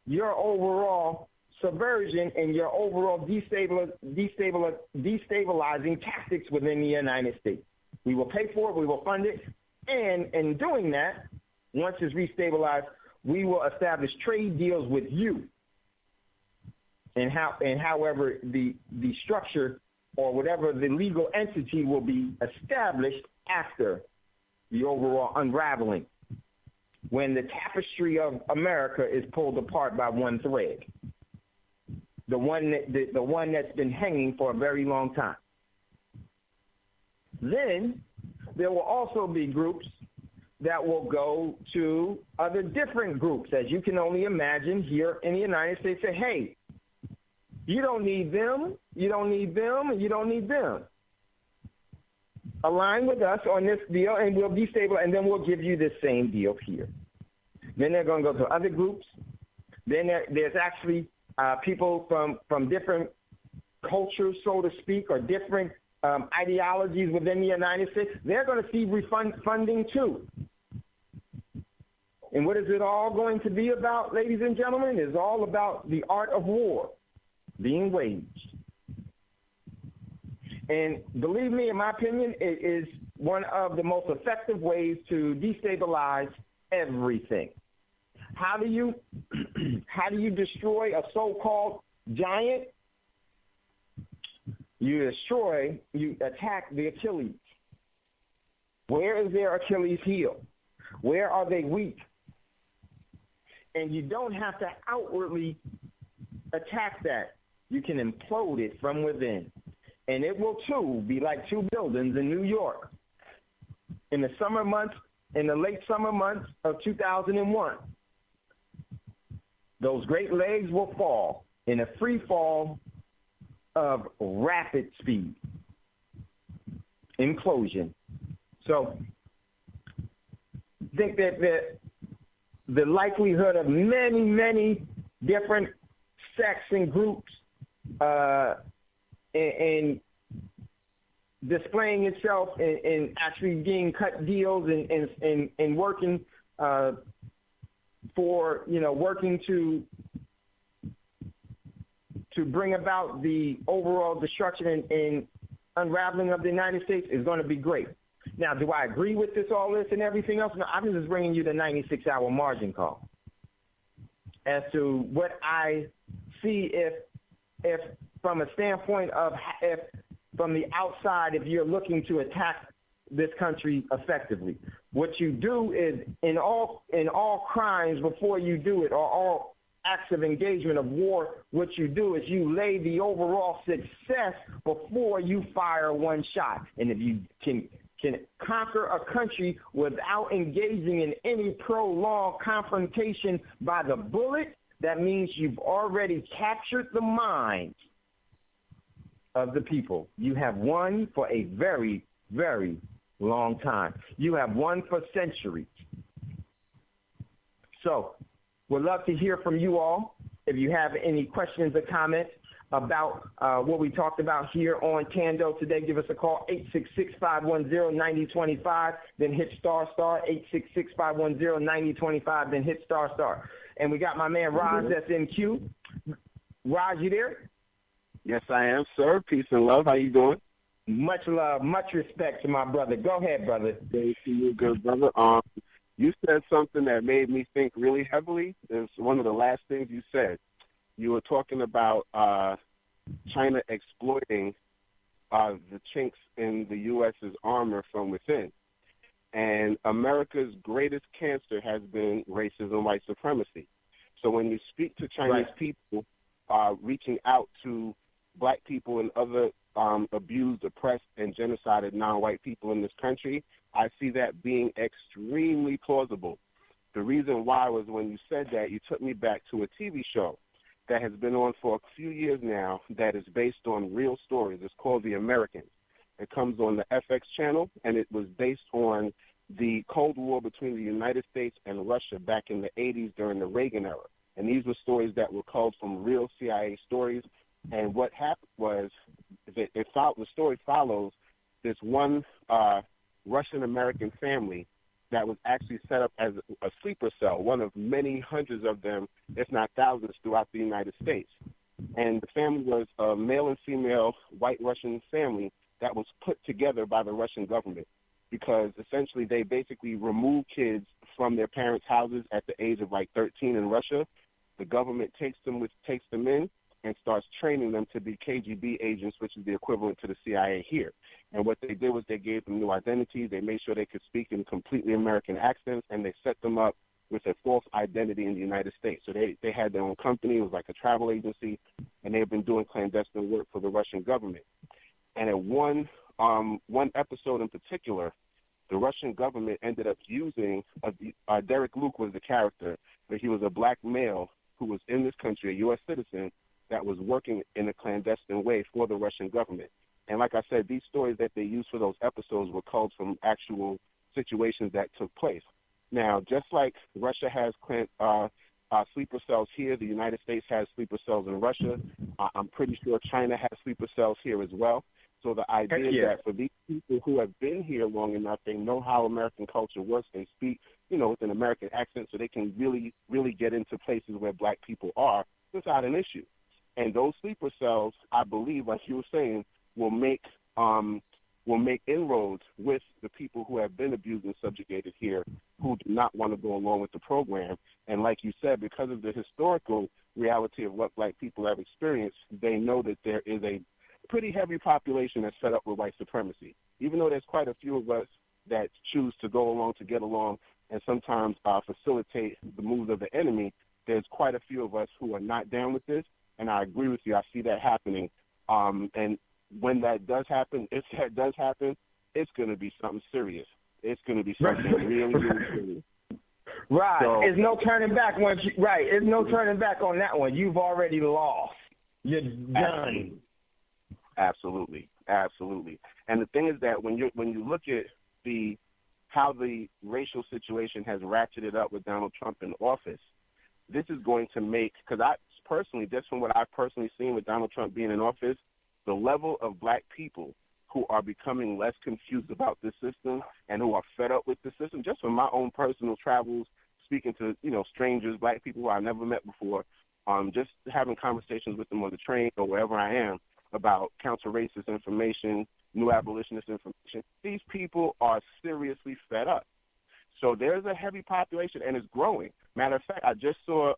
your overall subversion and your overall destabilizing tactics within the United States. We will pay for it. We will fund it. And in doing that, once it's restabilized, we will establish trade deals with you. And however the structure or whatever the legal entity will be established after the overall unraveling, when the tapestry of America is pulled apart by one thread, the one that's been hanging for a very long time. Then there will also be groups that will go to other different groups, as you can only imagine here in the United States, say, hey, you don't need them, you don't need them, and you don't need them. align with us on this deal, and we'll destabilize, and then we'll give you the same deal here. Then they're going to go to other groups. Then there's actually people from different cultures, so to speak, or different ideologies within the United States. They're going to see funding too. And what is it all going to be about, ladies and gentlemen? It's all about the art of war being waged. And believe me, in my opinion, it is one of the most effective ways to destabilize everything. How do you destroy a so-called giant? You attack the Achilles. Where is their Achilles heel? Where are they weak? And you don't have to outwardly attack that. You can implode it from within. And it will, too, be like two buildings in New York. In the late summer months of 2001, those Great Legs will fall in a free fall of rapid speed. Implosion. So I think that the likelihood of many, many different sects and groups and displaying itself and actually getting cut deals and working working to bring about the overall destruction and unraveling of the United States is going to be great. Now, do I agree with all this and everything else? No, I'm just bringing you the 96-hour margin call as to what I see if from a standpoint of if from the outside, if you're looking to attack this country effectively. What you do is in all crimes before you do it, or all acts of engagement of war, what you do is you lay the overall success before you fire one shot. And if you can conquer a country without engaging in any prolonged confrontation by the bullet, that means you've already captured the minds of the people. You have won for a very, very long time. You have won for centuries. So, we'd love to hear from you all. If you have any questions or comments about what we talked about here on Thando today, give us a call, 866-510-9025, then hit **, 866-510-9025, then hit **. And we got my man Raj that's in queue. Raj, you there? Yes, I am, sir. Peace and love. How you doing? Much love, much respect to my brother. Go ahead, brother. Thank you, good brother. You said something that made me think really heavily. It's one of the last things you said. You were talking about China exploiting the chinks in the U.S.'s armor from within. And America's greatest cancer has been racism, white supremacy. So when you speak to Chinese people reaching out to black people and other abused, oppressed, and genocided non-white people in this country, I see that being extremely plausible. The reason why was when you said that, you took me back to a TV show that has been on for a few years now that is based on real stories. It's called The Americans. It comes on the FX channel, and it was based on the Cold War between the United States and Russia back in the 80s during the Reagan era. And these were stories that were culled from real CIA stories. And what happened was the story follows this one Russian-American family that was actually set up as a sleeper cell, one of many hundreds of them, if not thousands, throughout the United States. And the family was a male and female white Russian family that was put together by the Russian government because essentially they basically removed kids from their parents' houses at the age of like 13 in Russia. The government takes them in and starts training them to be KGB agents, which is the equivalent to the CIA here. And what they did was they gave them new identities. They made sure they could speak in completely American accents, and they set them up with a false identity in the United States. So they had their own company. It was like a travel agency, and they've been doing clandestine work for the Russian government. And at one episode in particular, the Russian government ended up using Derek Luke was the character, but he was a black male who was in this country, a U.S. citizen, that was working in a clandestine way for the Russian government. And like I said, these stories that they used for those episodes were culled from actual situations that took place. Now, just like Russia has sleeper cells here, the United States has sleeper cells in Russia. I'm pretty sure China has sleeper cells here as well. So the idea is that for these people who have been here long enough, they know how American culture works. They speak, with an American accent, so they can really, really get into places where black people are without an issue. And those sleeper cells, I believe, like you were saying, will make inroads with the people who have been abused and subjugated here, who do not want to go along with the program. And like you said, because of the historical reality of what black people have experienced, they know that there is a pretty heavy population that's fed up with white supremacy. Even though there's quite a few of us that choose to go along to get along and sometimes facilitate the moves of the enemy, there's quite a few of us who are not down with this. And I agree with you. I see that happening. And when that does happen, if that does happen, it's going to be something serious. It's going to be something really, really serious. Right. So, there's no turning back. There's no turning back on that one. You've already lost. You're done. Absolutely. And the thing is that when you look at how the racial situation has ratcheted up with Donald Trump in office, this is going to make, because I personally, just from what I've personally seen with Donald Trump being in office, the level of black people who are becoming less confused about this system and who are fed up with the system, just from my own personal travels, speaking to, strangers, black people who I've never met before, just having conversations with them on the train or wherever I am about counter-racist information, new abolitionist information. These people are seriously fed up. So there's a heavy population, and it's growing. Matter of fact, I just saw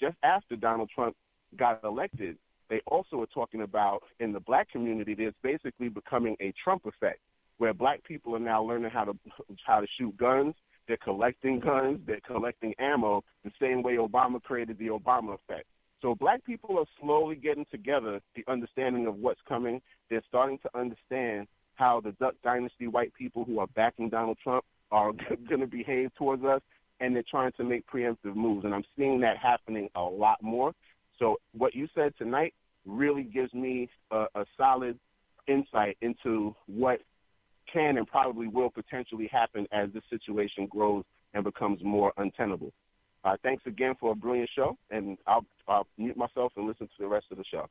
just after Donald Trump got elected, they also were talking about in the black community, there's basically becoming a Trump effect, where black people are now learning how to shoot guns. They're collecting guns. They're collecting ammo the same way Obama created the Obama effect. So black people are slowly getting together the understanding of what's coming. They're starting to understand how the Duck Dynasty white people who are backing Donald Trump are going to behave towards us, and they're trying to make preemptive moves. And I'm seeing that happening a lot more. So what you said tonight really gives me a solid insight into what can and probably will potentially happen as this situation grows and becomes more untenable. Thanks again for a brilliant show, and I'll mute myself and listen to the rest of the show.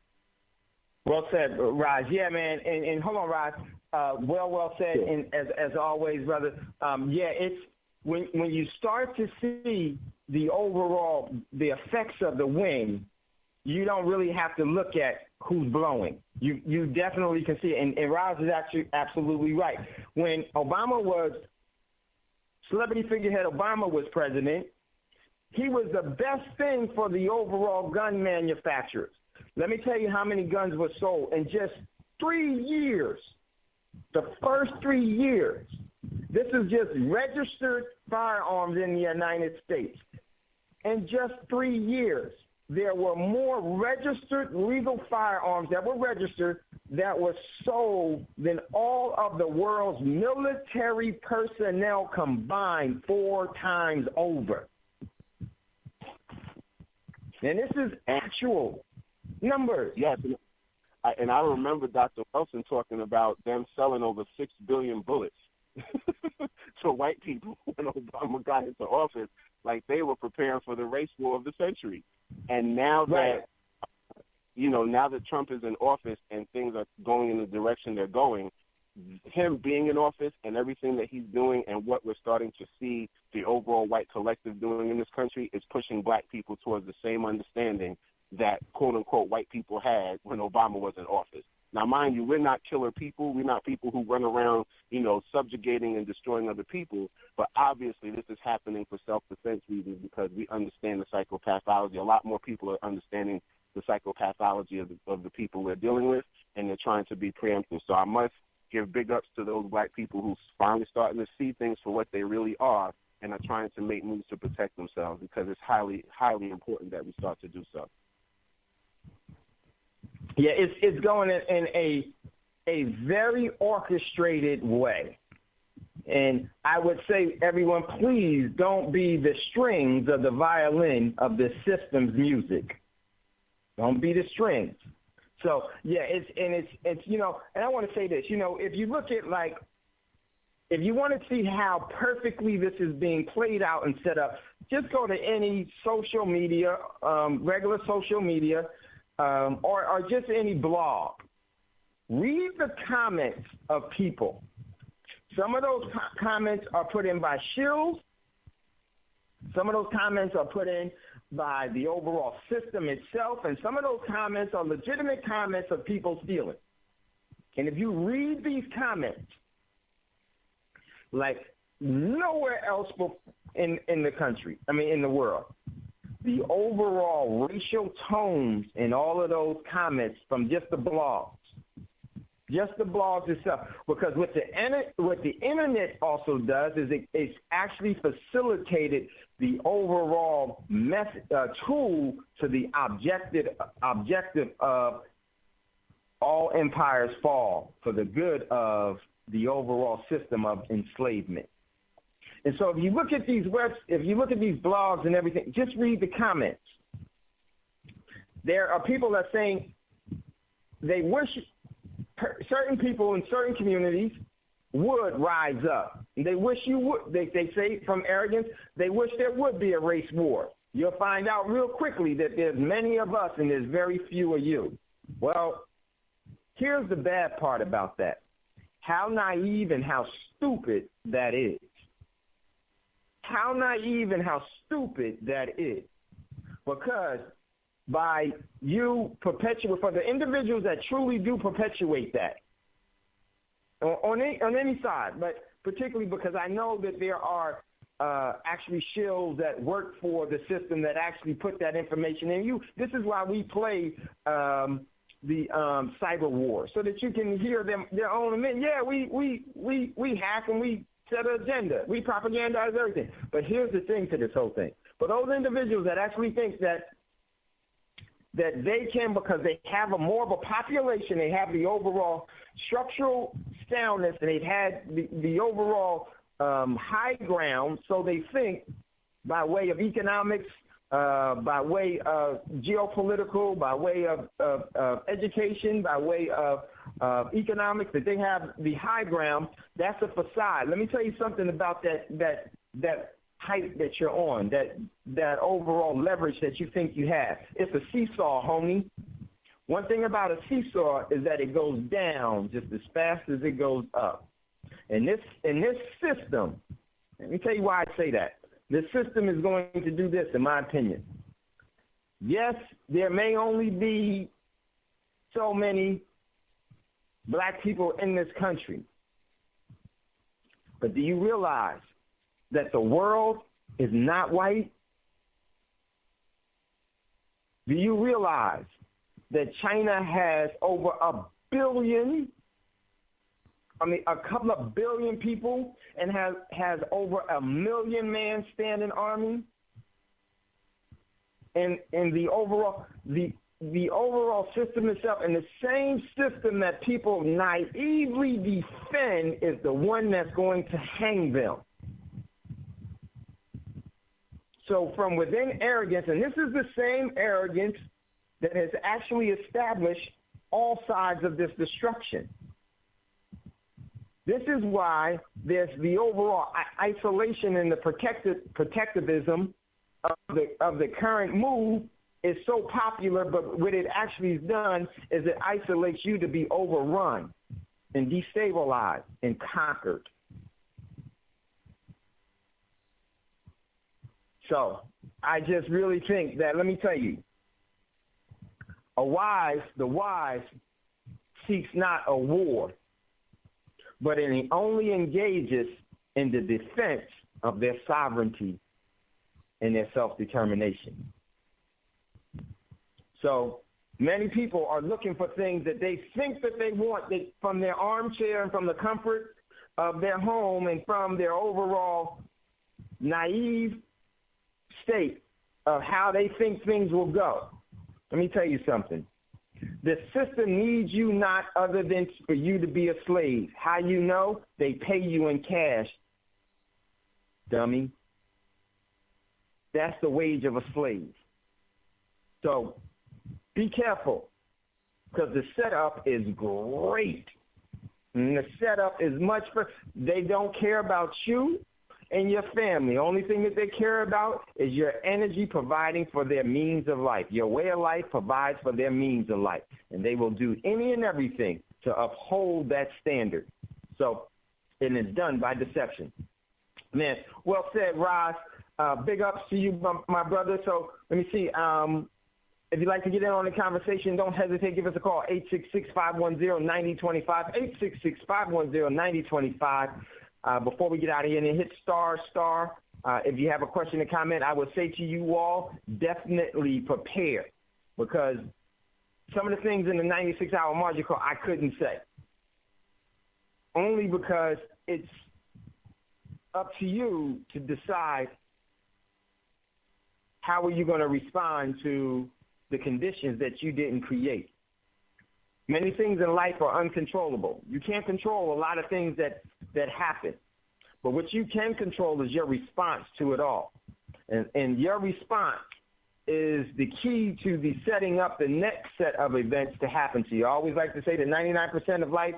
Well said, Raj. Yeah, man, and hold on, Raj. Well said, and as always, brother. It's when you start to see the effects of the wind, you don't really have to look at who's blowing. You definitely can see it, and Raj is actually absolutely right. When celebrity figurehead Obama was president, he was the best thing for the overall gun manufacturers. Let me tell you how many guns were sold in just 3 years. The first 3 years. This is just registered firearms in the United States. In just 3 years, there were more registered legal firearms that were registered that were sold than all of the world's military personnel combined 4 times over. And this is actual numbers. Yes, and I remember Dr. Wilson talking about them selling over 6 billion bullets to white people when Obama got into office, like they were preparing for the race war of the century. And now that, now that Trump is in office and things are going in the direction they're going, him being in office and everything that he's doing and what we're starting to see the overall white collective doing in this country is pushing black people towards the same understanding that quote-unquote white people had when Obama was in office. Now, mind you, we're not killer people. We're not people who run around, subjugating and destroying other people. But obviously this is happening for self-defense reasons because we understand the psychopathology. A lot more people are understanding the psychopathology of the people we're dealing with, and they're trying to be preemptive. So I must give big ups to those black people who finally starting to see things for what they really are and are trying to make moves to protect themselves because it's highly, highly important that we start to do so. Yeah, it's going in a very orchestrated way. And I would say, everyone, please don't be the strings of the violin of the system's music. Don't be the strings. So yeah, it's you know, and I want to say this, you know, if you look at like, if you want to see how perfectly this is being played out and set up, just go to any social media, regular social media, or just any blog. Read the comments of people. Some of those comments are put in by shills. Some of those comments are put in by the overall system itself, and some of those comments are legitimate comments of people's feelings. And if you read these comments, like nowhere else in the country, in the world, the overall racial tones in all of those comments from just the blogs itself. Because what the internet also does is it's actually facilitated the overall tool to the objective of all empires fall for the good of the overall system of enslavement. And so if you look at these blogs and everything, just read the comments. There are people that are saying they wish certain people in certain communities would rise up. They wish you would. They say from arrogance, they wish there would be a race war. You'll find out real quickly that there's many of us and there's very few of you. Well, here's the bad part about that. How naive and how stupid that is. How naive and how stupid that is. Because by you perpetuate, for the individuals that truly do perpetuate that, on any side, but particularly because I know that there are actually shills that work for the system that actually put that information in you. This is why we play the cyber war, so that you can hear their own opinion. Yeah, we hack and we set an agenda. We propagandize everything. But here's the thing to this whole thing. For those individuals that actually think that they can, because they have more of a population, they have the overall structural soundness, and they've had the overall high ground, so they think by way of economics, by way of geopolitical, by way of education, by way of economics, that they have the high ground. That's a facade. Let me tell you something about that height that you're on, that overall leverage that you think you have. It's a seesaw, homie. One thing about a seesaw is that it goes down just as fast as it goes up. And this system, let me tell you why I say that. This system is going to do this, in my opinion. Yes, there may only be so many black people in this country. But do you realize that the world is not white? Do you realize that China has over a couple of billion people, and has over 1 million man standing army? And the overall system itself, and the same system that people naively defend, is the one that's going to hang them. So from within arrogance, and this is the same arrogance that has actually established all sides of this destruction. This is why there's the overall isolation and the protectivism of the current move is so popular, but what it actually has done is it isolates you to be overrun and destabilized and conquered. So I just really think that, let me tell you, the wise seeks not a war, but it only engages in the defense of their sovereignty and their self-determination. So many people are looking for things that they think that they want from their armchair and from the comfort of their home and from their overall naive state of how they think things will go. Let me tell you something. The system needs you not other than for you to be a slave. How you know? They pay you in cash, dummy. That's the wage of a slave. So be careful because the setup is great. And the setup is much for, they don't care about you and your family. Only thing that they care about is your energy providing for their means of life. Your way of life provides for their means of life. And they will do any and everything to uphold that standard. So, and it's done by deception. Man, well said, Roz. Big ups to you, my brother. So let me see. If you'd like to get in on the conversation, don't hesitate. Give us a call, 866-510-9025, 866-510-9025. Before we get out of here, and then hit star. If you have a question or comment, I would say to you all, definitely prepare, because some of the things in the 96-hour margin call I couldn't say. Only because it's up to you to decide how are you going to respond to the conditions that you didn't create. Many things in life are uncontrollable. You can't control a lot of things that happen. But what you can control is your response to it all. And your response is the key to the setting up the next set of events to happen to you. I always like to say that 99% of life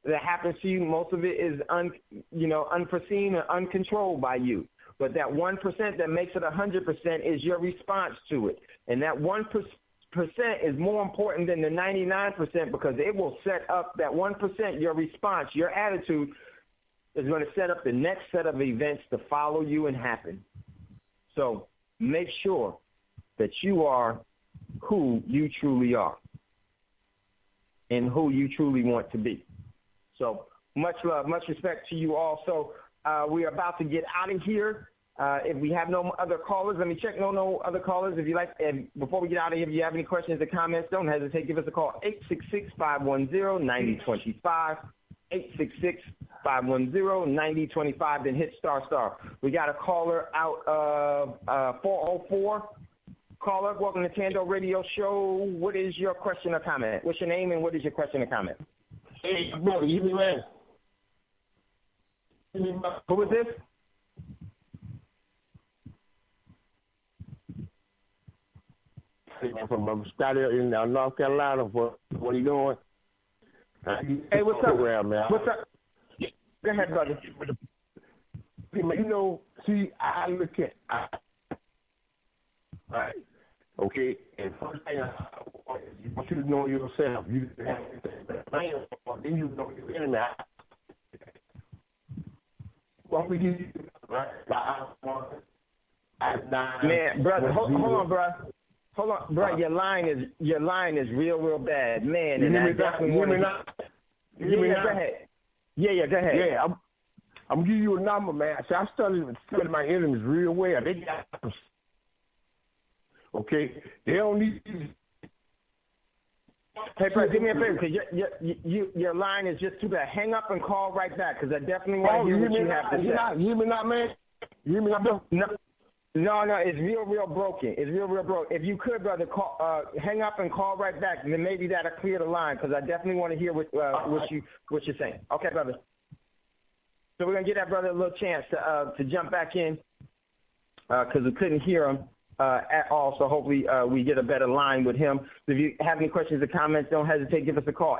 that happens to you, most of it is unforeseen or uncontrolled by you. But that 1% that makes it 100% is your response to it. And that 1% is more important than the 99% because it will set up that 1%, your response, your attitude is going to set up the next set of events to follow you and happen. So make sure that you are who you truly are and who you truly want to be. So much love, much respect to you all. So we're about to get out of here. If we have no other callers, let me check. No other callers. If you like, before we get out of here, if you have any questions or comments, don't hesitate. Give us a call, 866-510-9025, 866-510-9025, then hit star. We got a caller out of 404. Caller, welcome to Thando Radio Show. What is your question or comment? What's your name and what is your question or comment? Hey, brother, you me, man. Who is this? From Scotty in North Carolina. What are you doing? Hey, what's up? Program, man. What's up? Go ahead, brother. Hey, man, see, I look at, right, okay, and first thing, you want you to know yourself. You then you know your enemy. What we do, right? Man, brother, hold on, bro. Hold on, bro. Your line is real bad, man. And I definitely want to. Go ahead. Yeah, go ahead. Yeah, I'm gonna give you a number, man. See, I studied my enemies real well. They got, okay. They don't need. Hey, bro, do me a favor, because your line is just too bad. Hang up and call right back, because I definitely want to hear what you have to say. You hear me not, man? You hear me not, bro? No, it's real broken. It's real broken. If you could, brother, call, hang up and call right back, and then maybe that'll clear the line, because I definitely want to hear what you're saying. Okay, brother. So we're gonna give that brother a little chance to jump back in, because we couldn't hear him at all. So hopefully we get a better line with him. So if you have any questions or comments, don't hesitate. Give us a call,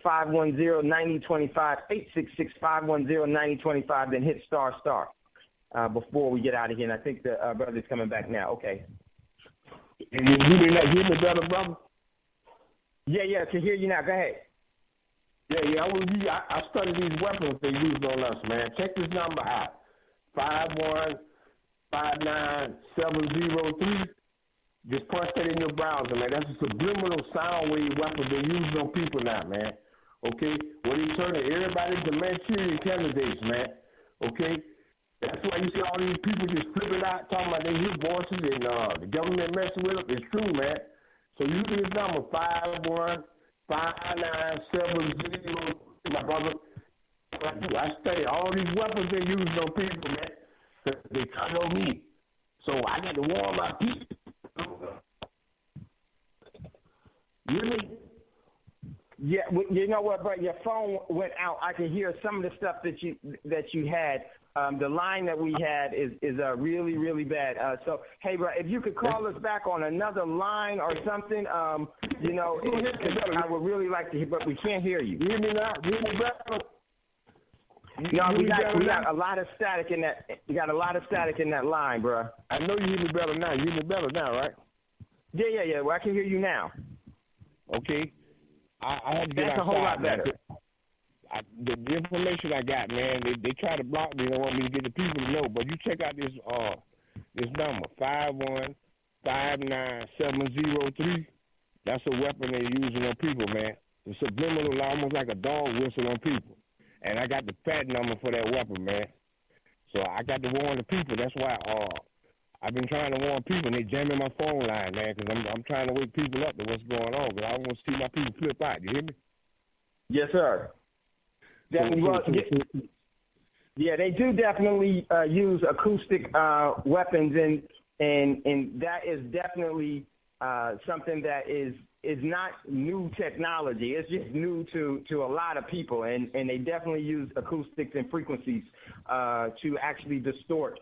866-510-9025, 866-510-9025. Then hit star. Before we get out of here, and I think the brother's coming back now. Okay. And you hear me better, brother? Yeah, I can hear you now. Go ahead. Yeah, I studied these weapons they used on us, man. Check this number out, 5159703. Just punch that in your browser, man. That's a subliminal sound wave weapon they're using on people now, man. Okay? What they turning everybody to Manchurian candidates, man. Okay? That's why you see all these people just flipping out, talking about they hear voices and the government messing with them. It's true, man. So you do this number, 5159703, my brother. I study all these weapons they use on people, man. They turn on me. So I got to warn my people. You hear me? Yeah, you know what, bro? Your phone went out. I can hear some of the stuff that you had The line that we had is really, really bad. So, hey, bro, if you could call us back on another line or something, you know, I would really like to hear, but we can't hear you. You hear me now? You hear me better? No, we got a lot of static in that. You got a lot of static in that line, bro. I know you hear me better now. You hear me better now, right? Yeah. Well, I can hear you now. Okay. I had to get That's a whole lot better. The information I got, man, they try to block me. They don't want me to get the people to know. But you check out this number, 5159703. That's a weapon they're using on people, man. It's subliminal, almost like a dog whistle on people. And I got the fat number for that weapon, man. So I got to warn the people. That's why I've been trying to warn people, and they jamming my phone line, man, because I'm trying to wake people up to what's going on, because I want to see my people flip out. You hear me? Yes, sir. Yeah, they do definitely use acoustic weapons, and that is definitely something that is not new technology. It's just new to a lot of people, and they definitely use acoustics and frequencies to actually distort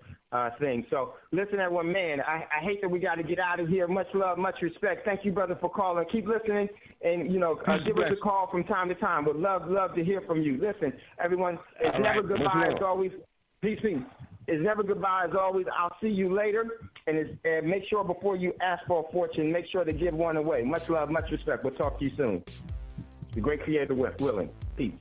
things. So listen, everyone, man, I hate that we got to get out of here. Much love, much respect. Thank you, brother, for calling. Keep listening, and, you know, give us a call from time to time. Would love to hear from you. Listen, everyone, it's never goodbye. It's always peace. It's never goodbye. As always, I'll see you later. And make sure before you ask for a fortune, make sure to give one away. Much love, much respect. We'll talk to you soon. The great creator willing. Peace.